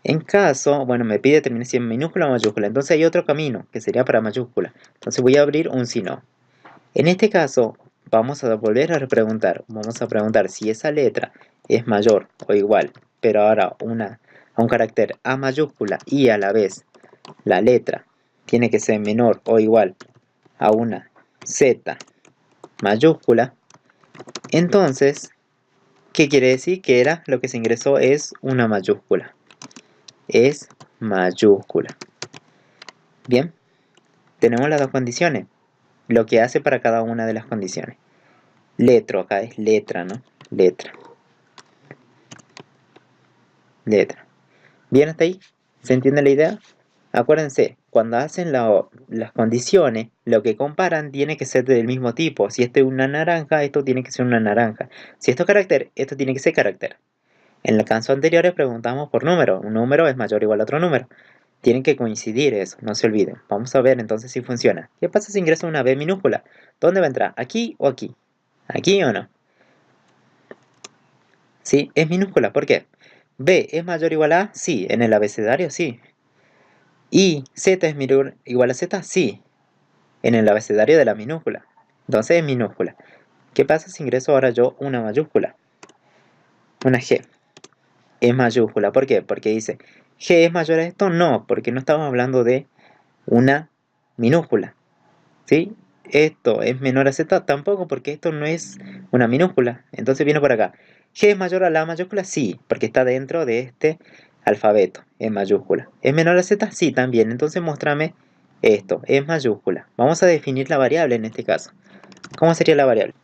En caso, bueno, me pide determinar si es minúscula o mayúscula. Entonces hay otro camino, que sería para mayúscula. Entonces voy a abrir un si no. En este caso, vamos a volver a preguntar. Vamos a preguntar si esa letra es mayor o igual, pero ahora a un carácter A mayúscula y a la vez la letra tiene que ser menor o igual a una Z mayúscula. Entonces, ¿qué quiere decir? Que era lo que se ingresó es una mayúscula. Es mayúscula. Bien, tenemos las dos condiciones. Lo que hace para cada una de las condiciones. Letra, acá es letra, ¿no? Letra. Letra. ¿Bien hasta ahí? ¿Se entiende la idea? Acuérdense, cuando hacen las condiciones, lo que comparan tiene que ser del mismo tipo. Si esto es una naranja, esto tiene que ser una naranja. Si esto es carácter, esto tiene que ser carácter. En el caso anterior preguntamos por número. Un número es mayor o igual a otro número. Tienen que coincidir eso, no se olviden. Vamos a ver entonces si funciona. ¿Qué pasa si ingreso una B minúscula? ¿Dónde va a entrar? ¿Aquí o aquí? ¿Aquí o no? Sí, es minúscula. ¿Por qué? B es mayor o igual a A, sí. En el abecedario, sí. Y Z es menor igual a Z, sí. En el abecedario de la minúscula. Entonces es minúscula. ¿Qué pasa si ingreso ahora yo una mayúscula? Una G. Es mayúscula. ¿Por qué? Porque dice, ¿G es mayor a esto? No, porque no estamos hablando de una minúscula. ¿Sí? Esto es menor a Z, tampoco, porque esto no es una minúscula. Entonces viene por acá. ¿G es mayor a la mayúscula? Sí, porque está dentro de este alfabeto, en mayúscula. ¿Es menor a Z? Sí, también. Entonces muéstrame esto, es mayúscula. Vamos a definir la variable en este caso. ¿Cómo sería la variable?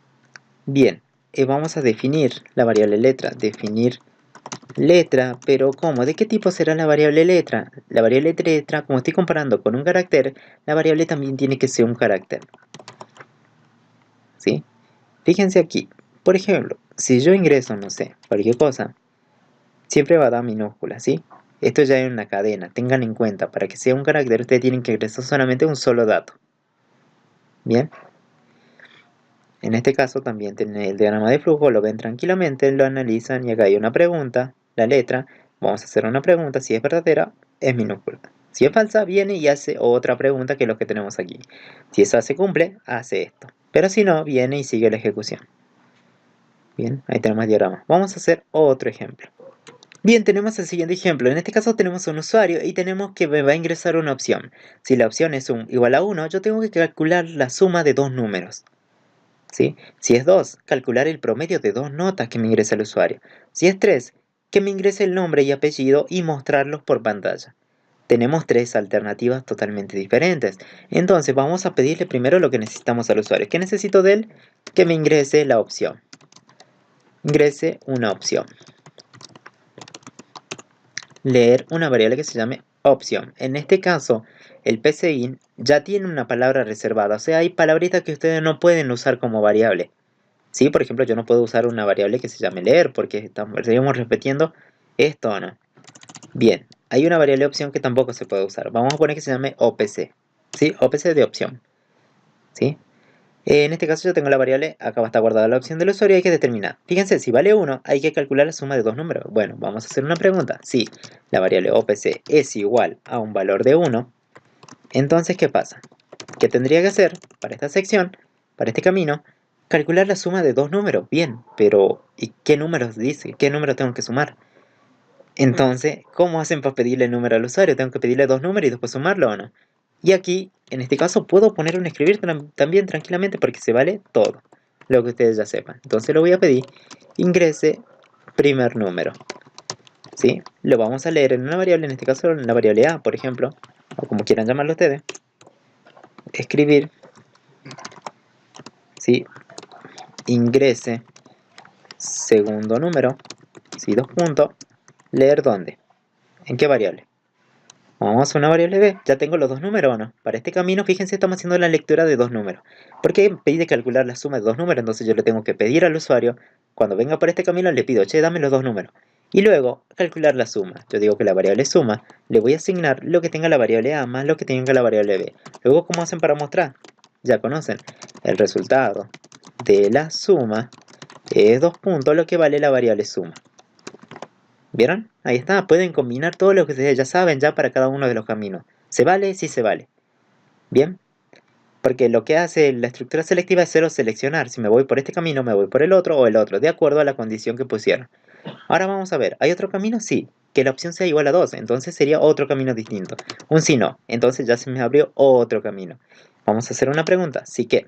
Bien, vamos a definir la variable letra. Definir letra, pero ¿cómo? ¿De qué tipo será la variable letra? La variable letra, como estoy comparando con un carácter, la variable también tiene que ser un carácter. ¿Sí? Fíjense aquí, por ejemplo, si yo ingreso, no sé, cualquier cosa, siempre va a dar minúscula, ¿sí? Esto ya es una cadena, tengan en cuenta, para que sea un carácter ustedes tienen que ingresar solamente un solo dato. Bien, en este caso también tienen el diagrama de flujo, lo ven tranquilamente, lo analizan y acá hay una pregunta, la letra, vamos a hacer una pregunta, si es verdadera, es minúscula. Si es falsa, viene y hace otra pregunta que es lo que tenemos aquí. Si esa se cumple, hace esto. Pero si no, viene y sigue la ejecución. Bien, ahí tenemos el diagrama. Vamos a hacer otro ejemplo. Bien, tenemos el siguiente ejemplo. En este caso tenemos un usuario y tenemos que me va a ingresar una opción. Si la opción es igual a 1, yo tengo que calcular la suma de dos números. ¿Sí? Si es 2, calcular el promedio de dos notas que me ingresa el usuario. Si es 3, que me ingrese el nombre y apellido y mostrarlos por pantalla. Tenemos tres alternativas totalmente diferentes. Entonces vamos a pedirle primero lo que necesitamos al usuario. ¿Qué necesito de él? Que me ingrese la opción. Ingrese una opción. Leer una variable que se llame opción. En este caso, el PCIN ya tiene una palabra reservada, o sea, hay palabritas que ustedes no pueden usar como variable. ¿Sí? Por ejemplo, yo no puedo usar una variable que se llame leer porque estaríamos repitiendo esto o no. Bien, hay una variable opción que tampoco se puede usar. Vamos a poner que se llame OPC. ¿Sí? OPC de opción. ¿Sí? En este caso yo tengo la variable, acá va a estar guardada la opción del usuario y hay que determinar. Fíjense, si vale 1, hay que calcular la suma de dos números. Bueno, vamos a hacer una pregunta. Si la variable OPC es igual a un valor de 1, entonces ¿qué pasa? ¿Qué tendría que hacer para esta sección, para este camino? Calcular la suma de dos números. Bien, pero ¿y qué números dice? ¿Qué números tengo que sumar? Entonces, ¿cómo hacen para pedirle el número al usuario? ¿Tengo que pedirle dos números y después sumarlo o no? Y aquí, en este caso, puedo poner un escribir también tranquilamente porque se vale todo, lo que ustedes ya sepan. Entonces lo voy a pedir, ingrese primer número. ¿Sí? Lo vamos a leer en una variable, en este caso en la variable A, por ejemplo, o como quieran llamarlo ustedes. Escribir, ¿sí? Ingrese segundo número, ¿sí? Dos puntos, leer dónde, en qué variable. Vamos a una variable b, ya tengo los dos números o no. Para este camino, fíjense, estamos haciendo la lectura de dos números. ¿Por qué pide calcular la suma de dos números? Entonces yo le tengo que pedir al usuario, cuando venga por este camino le pido, che, dame los dos números. Y luego, calcular la suma. Yo digo que la variable suma, le voy a asignar lo que tenga la variable a más lo que tenga la variable b. Luego, ¿cómo hacen para mostrar? Ya conocen. El resultado de la suma es dos puntos lo que vale la variable suma. ¿Vieron? Ahí está, pueden combinar todo lo que ustedes ya saben ya para cada uno de los caminos. ¿Se vale? Sí se vale. ¿Bien? Porque lo que hace la estructura selectiva es solo seleccionar. Si me voy por este camino, me voy por el otro o el otro, de acuerdo a la condición que pusieron. Ahora vamos a ver, ¿hay otro camino? Sí. Que la opción sea igual a 2, entonces sería otro camino distinto. Un sí no, entonces ya se me abrió otro camino. Vamos a hacer una pregunta. Sí que.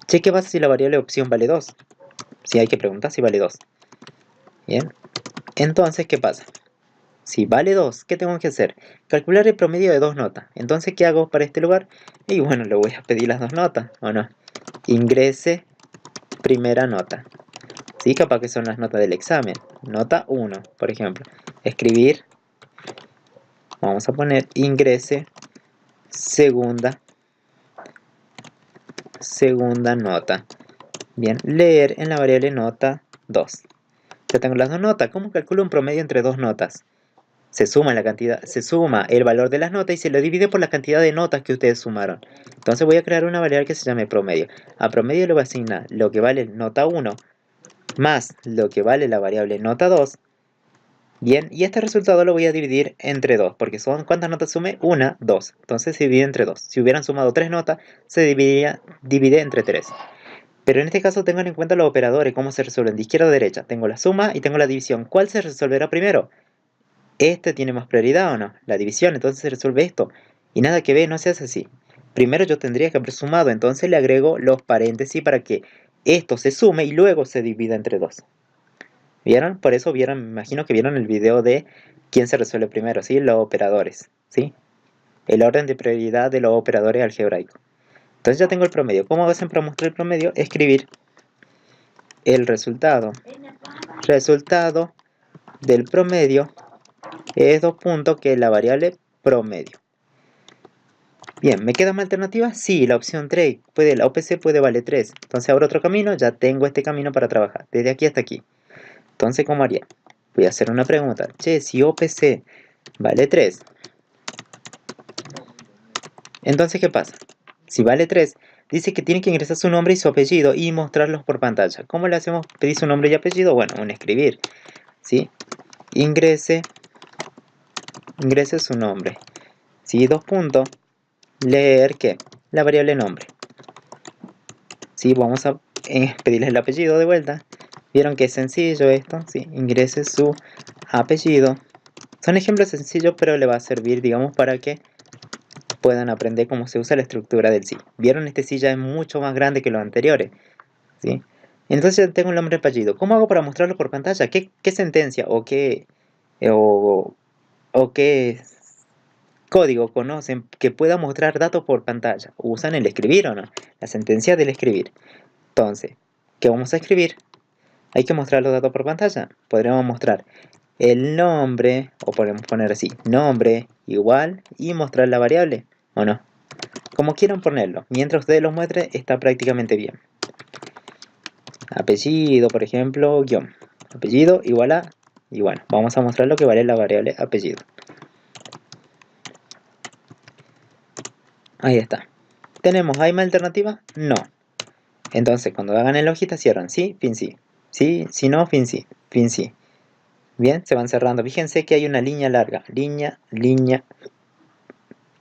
Che, ¿qué pasa si la variable opción vale 2? Sí, hay que preguntar si vale 2. Bien. Entonces, ¿qué pasa? Si vale 2, ¿qué tengo que hacer? Calcular el promedio de dos notas. Entonces, ¿qué hago para este lugar? Y bueno, le voy a pedir las dos notas, ¿o no? Ingrese primera nota. Sí, capaz que son las notas del examen. Nota 1, por ejemplo. Escribir Vamos a poner ingrese segunda nota. Bien, leer en la variable nota 2. Ya tengo las dos notas. ¿Cómo calculo un promedio entre dos notas? Se suma la cantidad, se suma el valor de las notas y se lo divide por la cantidad de notas que ustedes sumaron. Entonces voy a crear una variable que se llame promedio. A promedio le voy a asignar lo que vale nota 1 más lo que vale la variable nota 2. Bien, y este resultado lo voy a dividir entre 2, porque son ¿cuántas notas sume? 1, 2. Entonces se divide entre 2. Si hubieran sumado 3 notas, se divide entre 3. Pero en este caso tengan en cuenta los operadores, cómo se resuelven de izquierda a derecha. Tengo la suma y tengo la división. ¿Cuál se resolverá primero? ¿Este tiene más prioridad o no? La división, entonces se resuelve esto. Y nada que ver, no se hace así. Primero yo tendría que haber sumado, entonces le agrego los paréntesis para que esto se sume y luego se divida entre 2. ¿Vieron? Por eso vieron, me imagino que vieron el video de quién se resuelve primero, ¿sí? Los operadores, ¿sí? El orden de prioridad de los operadores algebraicos. Entonces ya tengo el promedio. ¿Cómo hacen para mostrar el promedio? Escribir el resultado. Resultado del promedio es 2 puntos, que es la variable promedio. Bien, ¿me queda una alternativa? Sí, la opción 3. La OPC puede valer 3. Entonces abro otro camino, ya tengo este camino para trabajar, desde aquí hasta aquí. Entonces, ¿cómo haría? Voy a hacer una pregunta. Che, si OPC vale 3, entonces, ¿qué pasa? Si vale 3, dice que tiene que ingresar su nombre y su apellido y mostrarlos por pantalla. ¿Cómo le hacemos pedir su nombre y apellido? Bueno, un escribir, ¿sí? Ingrese su nombre. ¿Sí? 2 puntos. Leer, ¿qué? La variable nombre. ¿Sí? Vamos a pedirle el apellido de vuelta. ¿Vieron que es sencillo esto? ¿Sí? Ingrese su apellido. Son ejemplos sencillos, pero le va a servir, digamos, para que puedan aprender cómo se usa la estructura del sí. ¿Vieron? Este sí ya es mucho más grande que los anteriores, ¿sí? Entonces tengo el nombre y apellido. ¿Cómo hago para mostrarlo por pantalla? ¿Qué sentencia o qué código conocen que pueda mostrar datos por pantalla? ¿Usan el escribir o no? La sentencia del escribir. Entonces, ¿qué vamos a escribir? Hay que mostrar los datos por pantalla. Podríamos mostrar el nombre, o podemos poner así, nombre igual, y mostrar la variable, ¿o no? Como quieran ponerlo. Mientras ustedes los muestren, está prácticamente bien. Apellido, por ejemplo, guión. Apellido igual a... Y bueno, vamos a mostrar lo que vale la variable apellido. Ahí está. ¿Tenemos ahí más alternativa? No. Entonces, cuando hagan el hojita, cierran sí, fin sí. Sí, si no, fin sí. Fin sí. Bien, se van cerrando. Fíjense que hay una línea larga. Línea, línea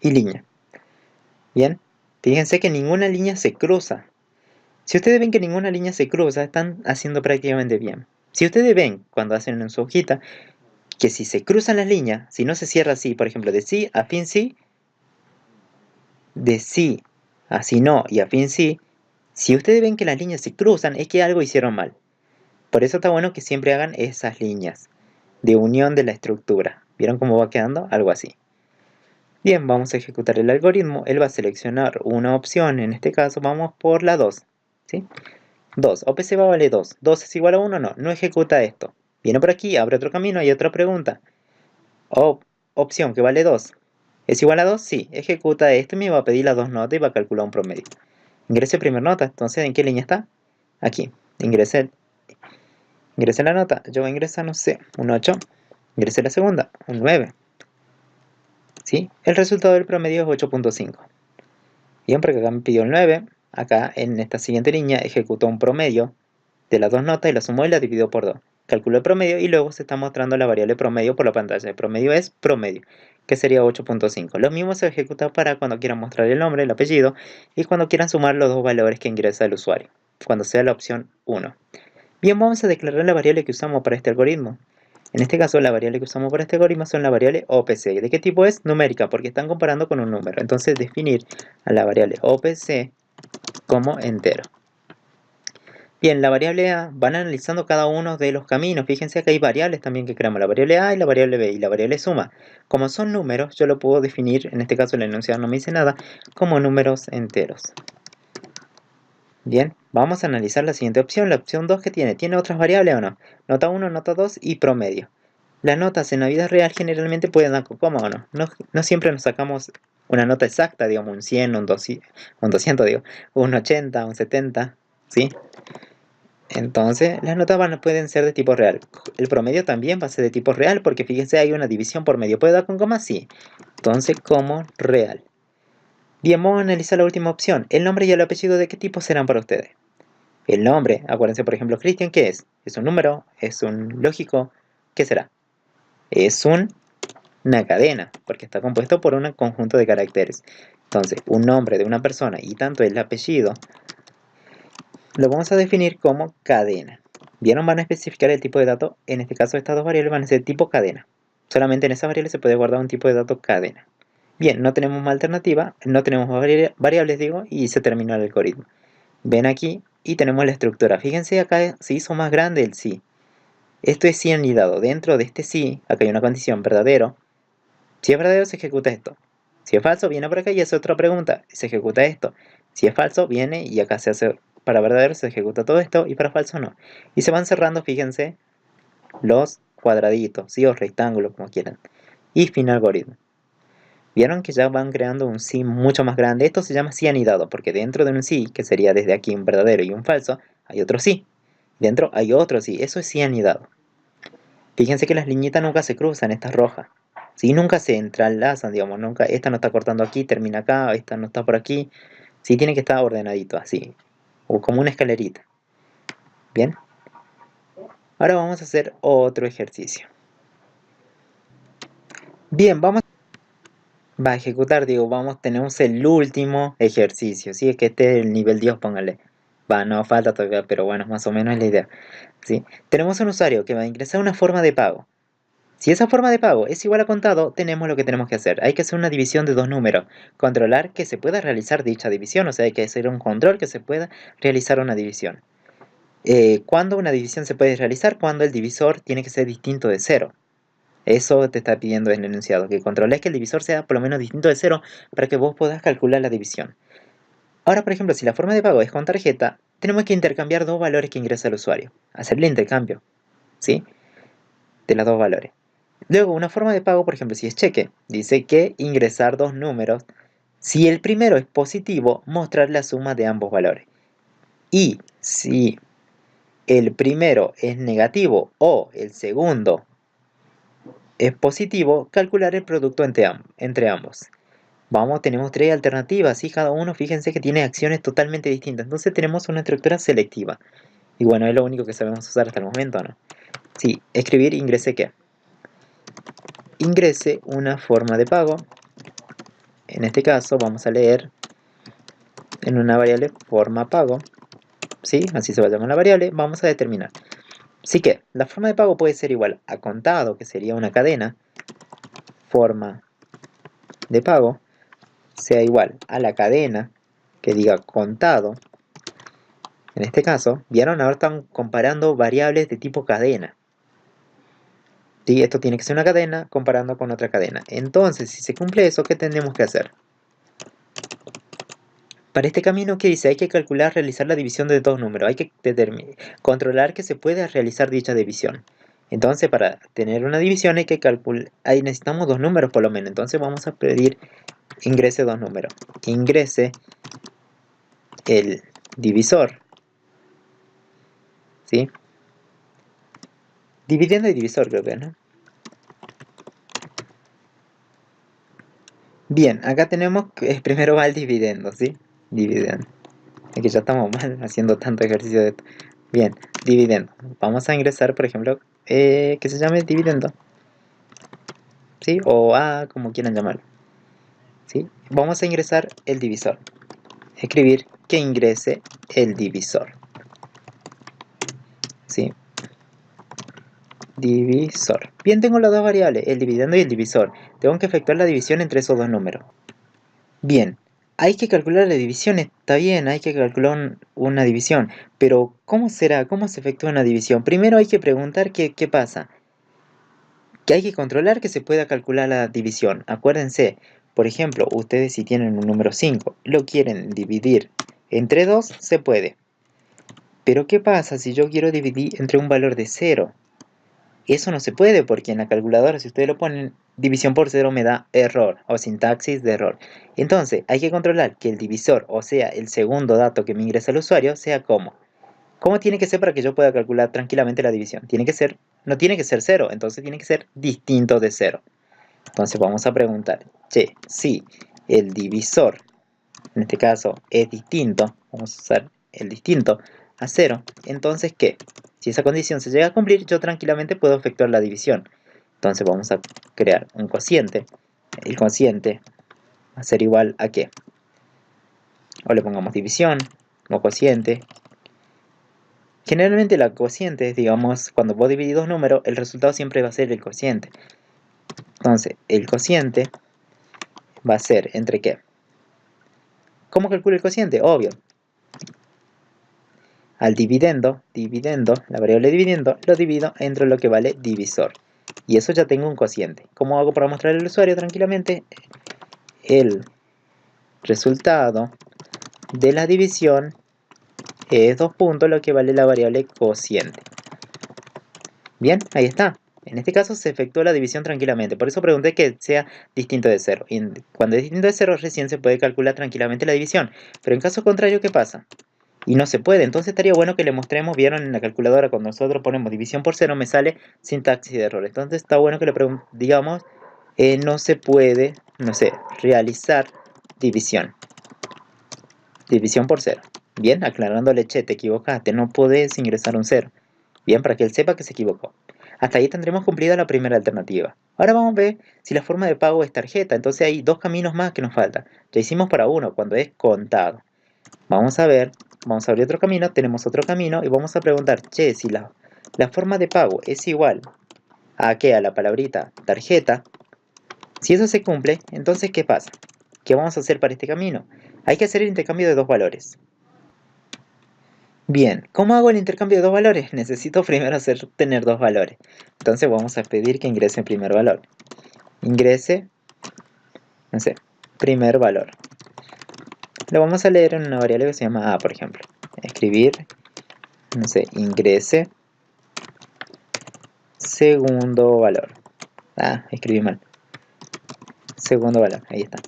y línea. Bien, fíjense que ninguna línea se cruza. Si ustedes ven que ninguna línea se cruza, están haciendo prácticamente bien. Si ustedes ven, cuando hacen en su hojita, que si se cruzan las líneas, si no se cierra así, por ejemplo, de sí a fin sí, de sí a si no y a fin sí, si ustedes ven que las líneas se cruzan, es que algo hicieron mal. Por eso está bueno que siempre hagan esas líneas de unión de la estructura. ¿Vieron cómo va quedando? Algo así. Bien, vamos a ejecutar el algoritmo. Él va a seleccionar una opción, en este caso vamos por la 2. ¿Sí? 2, OPC va a valer 2. 2 es igual a 1, no ejecuta esto. Viene por aquí, abre otro camino, hay otra pregunta. Opción que vale 2. ¿Es igual a 2? Sí, ejecuta esto y me va a pedir las dos notas y va a calcular un promedio. Ingrese primera nota, entonces ¿en qué línea está? Aquí, ingrese la nota, yo voy a ingresar, no sé, un 8. Ingrese la segunda, un 9. ¿Sí? El resultado del promedio es 8.5. Bien, porque acá me pidió el 9. Acá en esta siguiente línea ejecutó un promedio de las dos notas y la sumó y la dividió por 2. Calculó el promedio y luego se está mostrando la variable promedio por la pantalla. El promedio es promedio, que sería 8.5. Lo mismo se ejecuta para cuando quieran mostrar el nombre, el apellido y cuando quieran sumar los dos valores que ingresa el usuario, cuando sea la opción 1. Bien, vamos a declarar la variable que usamos para este algoritmo. En este caso, la variable que usamos para este algoritmo son la variable OPC. ¿De qué tipo es? Numérica, porque están comparando con un número. Entonces, definir a la variable OPC como entero. Bien, la variable A, van analizando cada uno de los caminos. Fíjense que hay variables también que creamos, la variable A y la variable B, y la variable suma. Como son números, yo lo puedo definir, en este caso el enunciado no me dice nada, como números enteros. Bien, vamos a analizar la siguiente opción, la opción 2 que tiene. ¿Tiene otras variables o no? Nota 1, nota 2 y promedio. Las notas en la vida real generalmente pueden dar con coma o no. No siempre nos sacamos una nota exacta, digamos un 100, un 200, digo, un 80, un 70, ¿sí? Entonces, las notas pueden ser de tipo real. El promedio también va a ser de tipo real porque fíjense, hay una división por medio. ¿Puede dar con coma? Sí. Entonces, como real. Bien, vamos a analizar la última opción. El nombre y el apellido, ¿de qué tipo serán para ustedes? El nombre, acuérdense por ejemplo, Cristian, ¿qué es? ¿Es un número? ¿Es un lógico? ¿Qué será? Es una cadena, porque está compuesto por un conjunto de caracteres. Entonces, un nombre de una persona y tanto el apellido lo vamos a definir como cadena. ¿Vieron? Van a especificar el tipo de dato. En este caso, estas dos variables van a ser tipo cadena. Solamente en esa variable se puede guardar un tipo de dato cadena. Bien, no tenemos más alternativa, no tenemos más variables, digo, y se terminó el algoritmo. Ven aquí y tenemos la estructura. Fíjense, acá se hizo más grande el sí. Esto es sí anidado. Dentro de este sí, acá hay una condición verdadero. Si es verdadero, se ejecuta esto. Si es falso, viene por acá y hace otra pregunta. Se ejecuta esto. Si es falso, viene y acá se hace, para verdadero se ejecuta todo esto y para falso no. Y se van cerrando, fíjense, los cuadraditos, ¿sí? O rectángulos, como quieran. Y fin algoritmo. Vieron que ya van creando un sí mucho más grande. Esto se llama sí anidado, porque dentro de un sí, que sería desde aquí un verdadero y un falso, hay otro sí. Dentro hay otro sí. Eso es sí anidado. Fíjense que las liñitas nunca se cruzan, estas rojas. ¿Sí? Nunca se entrelazan, digamos, nunca, esta no está cortando aquí, termina acá, esta no está por aquí. Sí, tiene que estar ordenadito, así, o como una escalerita. Bien. Ahora vamos a hacer otro ejercicio. Bien, va a ejecutar, digo, tenemos el último ejercicio, ¿sí? Es que este es el nivel Dios, póngale. Va, no falta todavía, pero bueno, más o menos es la idea. ¿Sí? Tenemos un usuario que va a ingresar una forma de pago. Si esa forma de pago es igual a contado, tenemos lo que tenemos que hacer. Hay que hacer una división de dos números. Controlar que se pueda realizar dicha división. O sea, hay que hacer un control que se pueda realizar una división. ¿Cuándo una división se puede realizar? Cuando el divisor tiene que ser distinto de 0. Eso te está pidiendo el enunciado. Que controles que el divisor sea por lo menos distinto de 0 para que vos puedas calcular la división. Ahora, por ejemplo, si la forma de pago es con tarjeta, tenemos que intercambiar dos valores que ingresa el usuario. Hacer el intercambio, ¿sí? De los dos valores. Luego, una forma de pago, por ejemplo, si es cheque, dice que ingresar dos números. Si el primero es positivo, mostrar la suma de ambos valores. Y si el primero es negativo o el segundo es positivo, calcular el producto entre ambos. Tenemos tres alternativas y cada uno, fíjense que tiene acciones totalmente distintas. Entonces tenemos una estructura selectiva. Y bueno, es lo único que sabemos usar hasta el momento, ¿no? Sí, escribir ingrese qué. Ingrese una forma de pago. En este caso vamos a leer en una variable forma pago, ¿sí? Así se va a llamar la variable. Vamos a determinar. Así que la forma de pago puede ser igual a contado, que sería una cadena. Forma de pago sea igual a la cadena que diga contado. En este caso, ¿vieron? Ahora están comparando variables de tipo cadena. ¿Sí? Esto tiene que ser una cadena comparando con otra cadena. Entonces, si se cumple eso, ¿qué tenemos que hacer? Para este camino, ¿qué dice? Hay que calcular, realizar la división de dos números. Hay que controlar que se pueda realizar dicha división. Entonces, para tener una división hay que calcular, ahí necesitamos dos números por lo menos. Entonces vamos a pedir ingrese dos números. Ingrese el divisor, ¿sí? Dividiendo y divisor creo que, ¿no? Bien, acá tenemos que primero va el dividendo, ¿sí? Dividendo. Aquí ya estamos mal haciendo tanto ejercicio de... Bien, dividendo. Vamos a ingresar, por ejemplo, que se llame dividendo, ¿sí? O A, como quieran llamarlo, ¿sí? Vamos a ingresar el divisor. Escribir que ingrese el divisor, ¿sí? Divisor. Bien, tengo las dos variables, el dividendo y el divisor. Tengo que efectuar la división entre esos dos números. Bien, hay que calcular la división, está bien, hay que calcular una división, pero ¿cómo será? ¿Cómo se efectúa una división? Primero hay que preguntar qué pasa. Que hay que controlar que se pueda calcular la división. Acuérdense, por ejemplo, ustedes si tienen un número 5, lo quieren dividir entre 2, se puede. Pero ¿qué pasa si yo quiero dividir entre un valor de 0? Eso no se puede porque en la calculadora, si ustedes lo ponen, división por 0 me da error o sintaxis de error. Entonces, hay que controlar que el divisor, o sea, el segundo dato que me ingresa el usuario, sea como. ¿Cómo tiene que ser para que yo pueda calcular tranquilamente la división? Tiene que ser, no tiene que ser 0, entonces tiene que ser distinto de 0. Entonces vamos a preguntar, che, si el divisor, en este caso, es distinto, vamos a usar el distinto a 0, entonces ¿qué? Si esa condición se llega a cumplir, yo tranquilamente puedo efectuar la división. Entonces vamos a crear un cociente. El cociente va a ser igual a ¿qué? O le pongamos división o cociente. Generalmente la cociente, digamos, cuando vos dividís dos números, el resultado siempre va a ser el cociente. Entonces, el cociente va a ser entre ¿qué? ¿Cómo calculo el cociente? Obvio. Al dividendo, la variable dividendo, lo divido entre lo que vale divisor. Y eso ya tengo un cociente. ¿Cómo hago para mostrarle al usuario tranquilamente? El resultado de la división es 2 puntos lo que vale la variable cociente. Bien, ahí está. En este caso se efectuó la división tranquilamente. Por eso pregunté que sea distinto de 0. Y cuando es distinto de 0 recién se puede calcular tranquilamente la división. Pero en caso contrario, ¿qué pasa? Y no se puede. Entonces estaría bueno que le mostremos, vieron en la calculadora cuando nosotros ponemos división por 0 me sale sintaxis de error. Entonces está bueno que le digamos, no se puede, no sé, realizar división. División por 0. Bien, aclarándole, che, te equivocaste, no podés ingresar un 0. Bien, para que él sepa que se equivocó. Hasta ahí tendremos cumplida la primera alternativa. Ahora vamos a ver si la forma de pago es tarjeta. Entonces hay dos caminos más que nos faltan. Ya hicimos para uno, cuando es contado. Vamos a ver, vamos a abrir otro camino, tenemos otro camino y vamos a preguntar, che, si la forma de pago es igual a ¿qué? A la palabrita tarjeta. Si eso se cumple, entonces ¿qué pasa? ¿Qué vamos a hacer para este camino? Hay que hacer el intercambio de dos valores. Bien, ¿cómo hago el intercambio de dos valores? Necesito primero tener dos valores. Entonces vamos a pedir que ingrese el primer valor. Ingrese, no sé, primer valor. Lo vamos a leer en una variable que se llama A, por ejemplo. Escribir, no sé, ingrese segundo valor. Ah, escribí mal. Segundo valor, ahí está.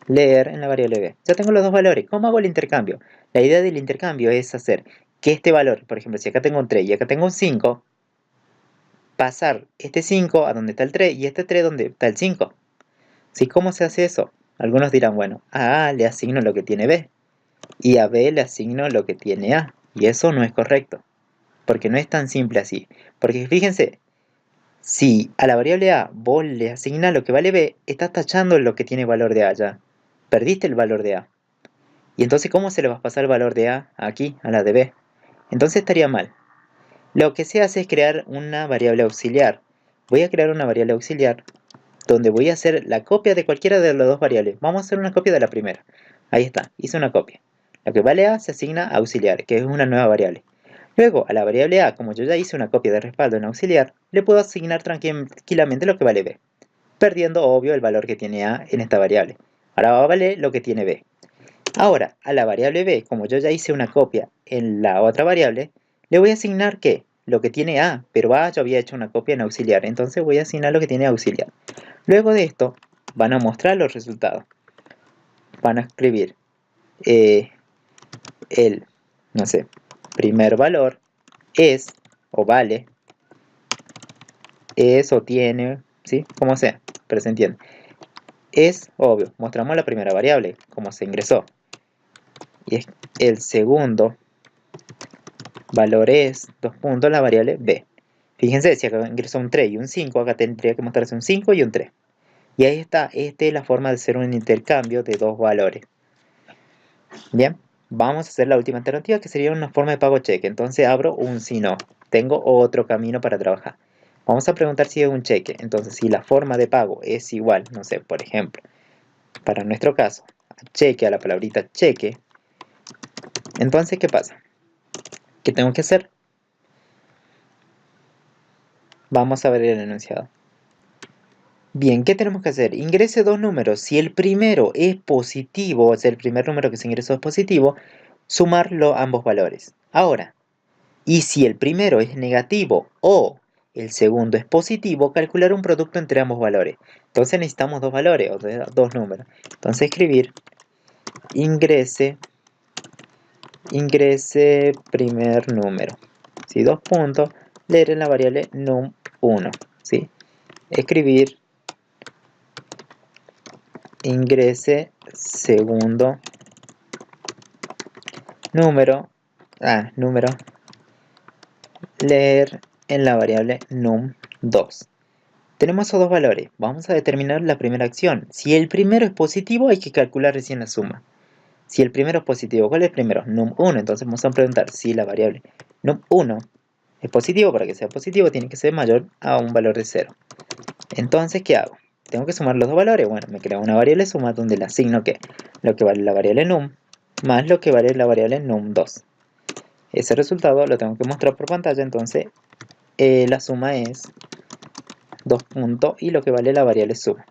Leer en la variable B. Ya tengo los dos valores. ¿Cómo hago el intercambio? La idea del intercambio es hacer que este valor, por ejemplo, si acá tengo un 3 y acá tengo un 5, pasar este 5 a donde está el 3 y este 3 donde está el 5. ¿Sí? ¿Cómo se hace eso? Algunos dirán, bueno, a A le asigno lo que tiene B y a B le asigno lo que tiene A. Y eso no es correcto, porque no es tan simple así. Porque fíjense, si a la variable A vos le asignas lo que vale B, estás tachando lo que tiene valor de A ya. Perdiste el valor de A. Y entonces, ¿cómo se le va a pasar el valor de A aquí, a la de B? Entonces estaría mal. Lo que se hace es crear una variable auxiliar. Voy a crear una variable auxiliar donde voy a hacer la copia de cualquiera de las dos variables. Vamos a hacer una copia de la primera. Ahí está, hice una copia. Lo que vale A se asigna a auxiliar, que es una nueva variable. Luego, a la variable A, como yo ya hice una copia de respaldo en auxiliar, le puedo asignar tranquilamente lo que vale B, perdiendo, obvio, el valor que tiene A en esta variable. Ahora va a valer lo que tiene B. Ahora, a la variable B, como yo ya hice una copia en la otra variable, le voy a asignar ¿qué? Lo que tiene A, pero A yo había hecho una copia en auxiliar, entonces voy a asignar lo que tiene auxiliar. Luego de esto, van a mostrar los resultados. Van a escribir el, no sé, primer valor es o vale, es o tiene, ¿sí? Como sea, pero se entiende. Es obvio, mostramos la primera variable, como se ingresó. Y es el segundo valor es, dos puntos, la variable b. Fíjense, si acá ingresó un 3 y un 5, acá tendría que mostrarse un 5 y un 3. Y ahí está, esta es la forma de hacer un intercambio de dos valores. Bien, vamos a hacer la última alternativa, que sería una forma de pago cheque. Entonces abro un si no. Tengo otro camino para trabajar. Vamos a preguntar si es un cheque. Entonces, si la forma de pago es igual, no sé, por ejemplo, para nuestro caso, cheque, a la palabrita cheque, entonces, ¿qué pasa? ¿Qué tengo que hacer? Vamos a ver el enunciado. Bien, ¿qué tenemos que hacer? Ingrese dos números. Si el primero es positivo, o sea, el primer número que se ingresó es positivo, sumarlo ambos valores. Ahora, y si el primero es negativo o el segundo es positivo, calcular un producto entre ambos valores. Entonces necesitamos dos valores, o dos números. Entonces escribir ingrese primer número. ¿Sí? Dos puntos, leer en la variable num1. ¿Sí? Escribir ingrese segundo número, leer en la variable num2. Tenemos esos dos valores. Vamos a determinar la primera acción. Si el primero es positivo, hay que calcular recién la suma. Si el primero es positivo, ¿cuál es el primero? Num1. Entonces vamos a preguntar si la variable num1 es positivo. Para que sea positivo tiene que ser mayor a un valor de 0. Entonces, ¿qué hago? Tengo que sumar los dos valores. Bueno, me creo una variable suma donde le asigno que lo que vale la variable num más lo que vale la variable num2. Ese resultado lo tengo que mostrar por pantalla. Entonces la suma es 2 puntos y lo que vale la variable suma.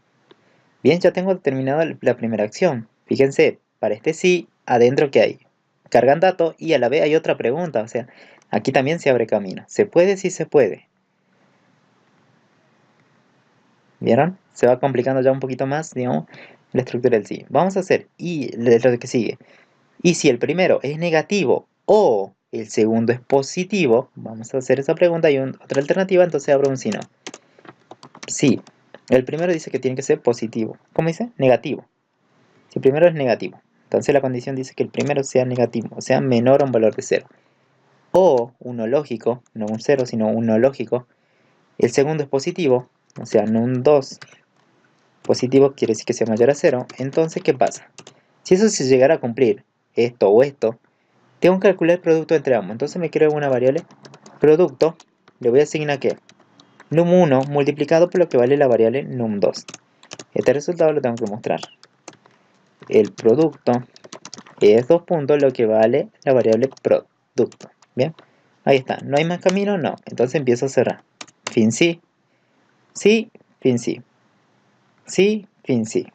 Bien, ya tengo determinada la primera acción. Fíjense, para este sí, adentro que hay, cargan datos y a la vez hay otra pregunta. O sea, aquí también se abre camino. ¿Se puede? Sí se puede. ¿Vieron? Se va complicando ya un poquito más, digamos, la estructura del sí. Vamos a hacer y lo que sigue. Y si el primero es negativo o el segundo es positivo, vamos a hacer esa pregunta y otra alternativa, entonces abro un si no. Sí, el primero dice que tiene que ser positivo. ¿Cómo dice? Negativo. Si el primero es negativo, entonces la condición dice que el primero sea negativo, o sea, menor a un valor de 0. O uno lógico, no un 0, sino uno lógico. El segundo es positivo, o sea, no un 2. Positivo quiere decir que sea mayor a 0. Entonces, ¿qué pasa? Si eso se llegara a cumplir, esto o esto, tengo que calcular el producto entre ambos. Entonces me creo una variable producto, le voy a asignar ¿qué? Num1 multiplicado por lo que vale la variable num2. Este resultado lo tengo que mostrar. El producto es 2 puntos lo que vale la variable producto. Bien, ahí está. ¿No hay más camino? No. Entonces empiezo a cerrar. Fin sí. Sí, fin sí. Sí, fin sí.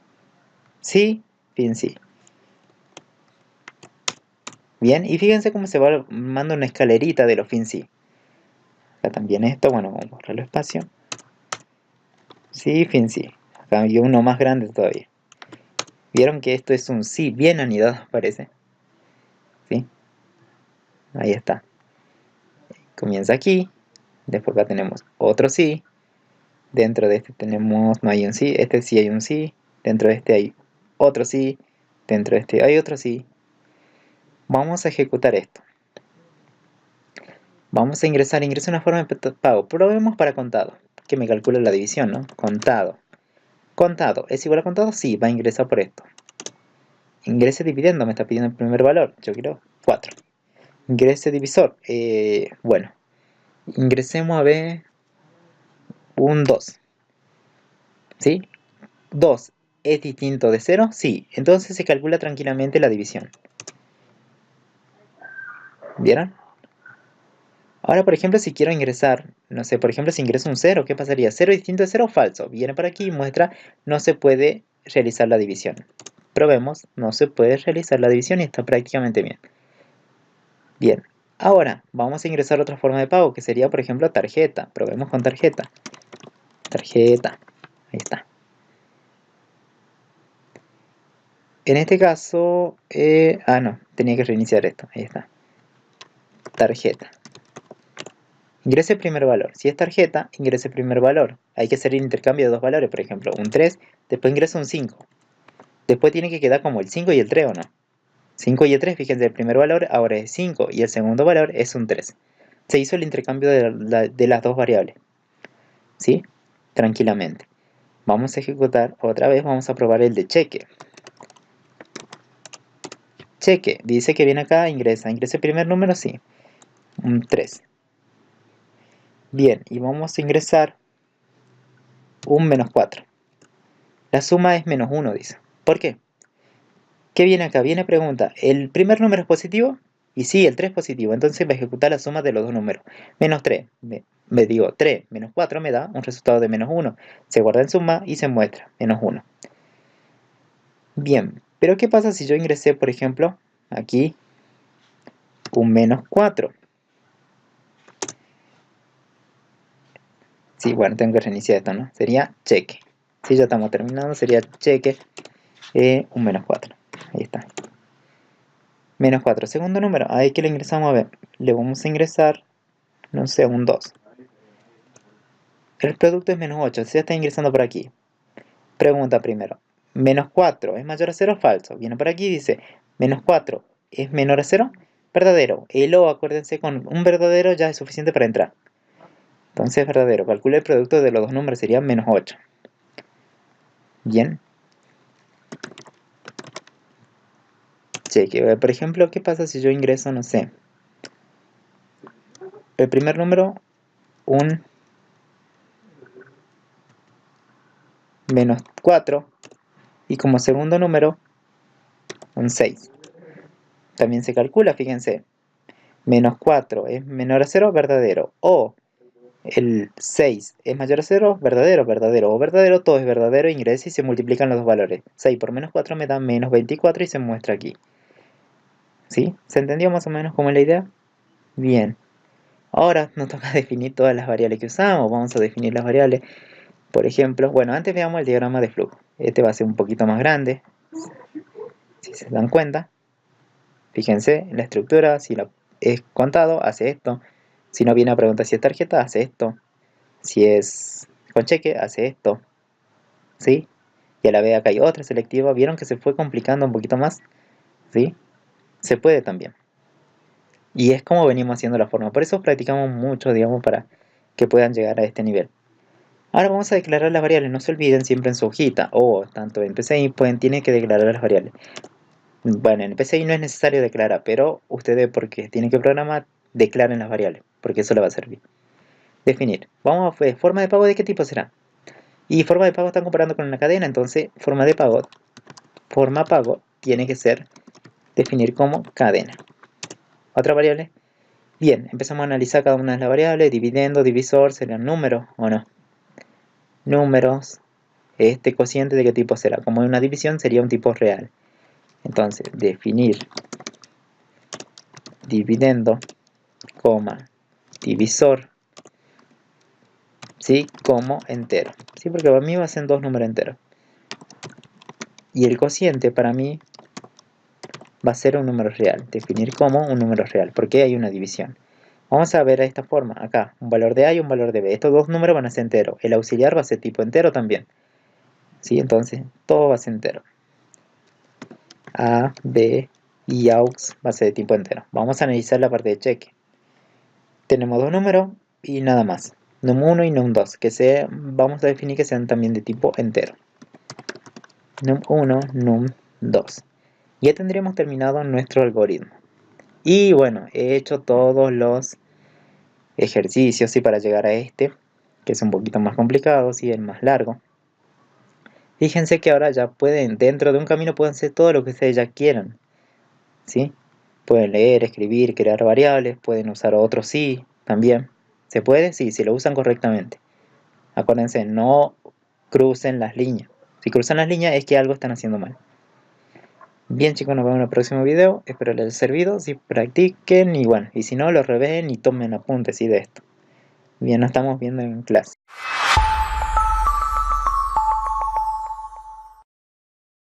Sí, fin sí. Bien, y fíjense cómo se va armando una escalerita de los fin sí. Acá también esto, bueno, vamos a borrarlo espacio. Sí, fin sí. Acá hay uno más grande todavía. ¿Vieron que esto es un sí bien anidado, parece? ¿Sí? Ahí está. Comienza aquí. Después acá tenemos otro sí. Dentro de este tenemos, no hay un sí. Este sí hay un sí. Dentro de este hay otro sí. Dentro de este hay otro sí. Vamos a ejecutar esto. Vamos a ingresar una forma de pago. Probemos para contado. Que me calcula la división, ¿no? Contado. Contado. ¿Es igual a contado? Sí, va a ingresar por esto. Ingrese dividendo, me está pidiendo el primer valor. Yo quiero 4. Ingrese divisor. Bueno. Ingresemos a ver un 2. ¿Sí? 2 es distinto de 0. Sí. Entonces se calcula tranquilamente la división. ¿Vieron? Ahora, por ejemplo, si quiero ingresar, no sé, por ejemplo, si ingreso un 0, ¿qué pasaría? 0 distinto de 0, falso. Viene por aquí y muestra, no se puede realizar la división. Probemos, no se puede realizar la división y está prácticamente bien. Bien, ahora vamos a ingresar otra forma de pago, que sería, por ejemplo, tarjeta. Probemos con tarjeta. Tarjeta, ahí está. En este caso, no, tenía que reiniciar esto, ahí está. Tarjeta. Ingrese el primer valor. Si es tarjeta, ingrese el primer valor. Hay que hacer el intercambio de dos valores, por ejemplo, un 3, después ingresa un 5. Después tiene que quedar como el 5 y el 3, ¿o no? 5 y el 3, fíjense, el primer valor ahora es 5 y el segundo valor es un 3. Se hizo el intercambio de las dos variables. ¿Sí? Tranquilamente. Vamos a ejecutar otra vez, vamos a probar el de cheque. Cheque, dice que viene acá, ingresa. ¿Ingresa el primer número? Sí. Un 3. Bien, y vamos a ingresar un menos 4. La suma es menos 1, dice. ¿Por qué? ¿Qué viene acá? Viene pregunta, ¿el primer número es positivo? Y sí, el 3 es positivo, entonces va a ejecutar la suma de los dos números. Menos 3, me digo 3 menos 4 me da un resultado de menos 1. Se guarda en suma y se muestra, menos 1. Bien, pero ¿qué pasa si yo ingresé, por ejemplo, aquí un menos 4? Sí, bueno, tengo que reiniciar esto, ¿no? Sería cheque. Si ya estamos terminando, sería cheque un menos 4. Ahí está. Menos 4. Segundo número. Ahí que le ingresamos a ver. Le vamos a ingresar, no sé, un 2. El producto es menos 8. Se está ingresando por aquí. Pregunta primero. Menos 4 es mayor a 0 o falso. Viene por aquí y dice, menos 4 es menor a 0. Verdadero. El O, acuérdense, con un verdadero ya es suficiente para entrar. Entonces, verdadero. Calcula el producto de los dos números, sería menos 8. Bien. Cheque. Por ejemplo, ¿qué pasa si yo ingreso, no sé, el primer número, un menos 4, y como segundo número, un 6. También se calcula, fíjense, menos 4 es menor a 0, verdadero. O el 6 es mayor a 0, verdadero, verdadero. O verdadero, todo es verdadero, ingresa y se multiplican los dos valores. 6 por menos 4 me da menos 24 y se muestra aquí. ¿Sí? ¿Se entendió más o menos cómo es la idea? Bien. Ahora nos toca definir todas las variables que usamos. Vamos a definir las variables. Por ejemplo, bueno, antes veamos el diagrama de flujo. Este va a ser un poquito más grande, si se dan cuenta. Fíjense en la estructura, si lo es contado, hace esto. Si no viene a preguntar si es tarjeta, hace esto. Si es con cheque, hace esto. ¿Sí? Y a la vez acá hay otra selectiva. ¿Vieron que se fue complicando un poquito más? ¿Sí? Se puede también. Y es como venimos haciendo la forma. Por eso practicamos mucho, digamos, para que puedan llegar a este nivel. Ahora vamos a declarar las variables. No se olviden siempre en su hojita o tanto en PCI tienen que declarar las variables. Bueno, en PCI no es necesario declarar, pero ustedes, porque tienen que programar, declaren las variables, porque eso le va a servir. Definir. Vamos a ver, forma de pago, ¿de qué tipo será? Y forma de pago están comparando con una cadena, entonces forma de pago, tiene que ser definir como cadena. Otra variable. Bien, empezamos a analizar cada una de las variables. Dividendo, divisor, ¿serían números o no? Números. Este cociente, ¿de qué tipo será? Como es una división, sería un tipo real. Entonces, definir dividendo, coma, divisor, ¿sí? Como entero. ¿Sí? Porque para mí va a ser dos números enteros. Y el cociente para mí va a ser un número real. Definir como un número real, porque hay una división. Vamos a ver de esta forma. Acá, un valor de A y un valor de B. Estos dos números van a ser enteros. El auxiliar va a ser tipo entero también. ¿Sí? Entonces, todo va a ser entero. A, B y AUX va a ser de tipo entero. Vamos a analizar la parte de cheque. Tenemos dos números y nada más. Num1 y num2, que vamos a definir que sean también de tipo entero. Num1, num2. Ya tendríamos terminado nuestro algoritmo. Y bueno, he hecho todos los ejercicios ¿sí? Para llegar a este, que es un poquito más complicado, ¿sí? El más largo. Fíjense que ahora ya pueden, dentro de un camino pueden hacer todo lo que ustedes ya quieran. ¿Sí? Pueden leer, escribir, crear variables, pueden usar otros sí, también. ¿Se puede? Sí, si lo usan correctamente. Acuérdense, no crucen las líneas. Si cruzan las líneas es que algo están haciendo mal. Bien chicos, nos vemos en el próximo video. Espero les haya servido. Si practiquen y bueno, y si no, lo reveen y tomen apuntes ¿sí? De esto. Bien, nos estamos viendo en clase.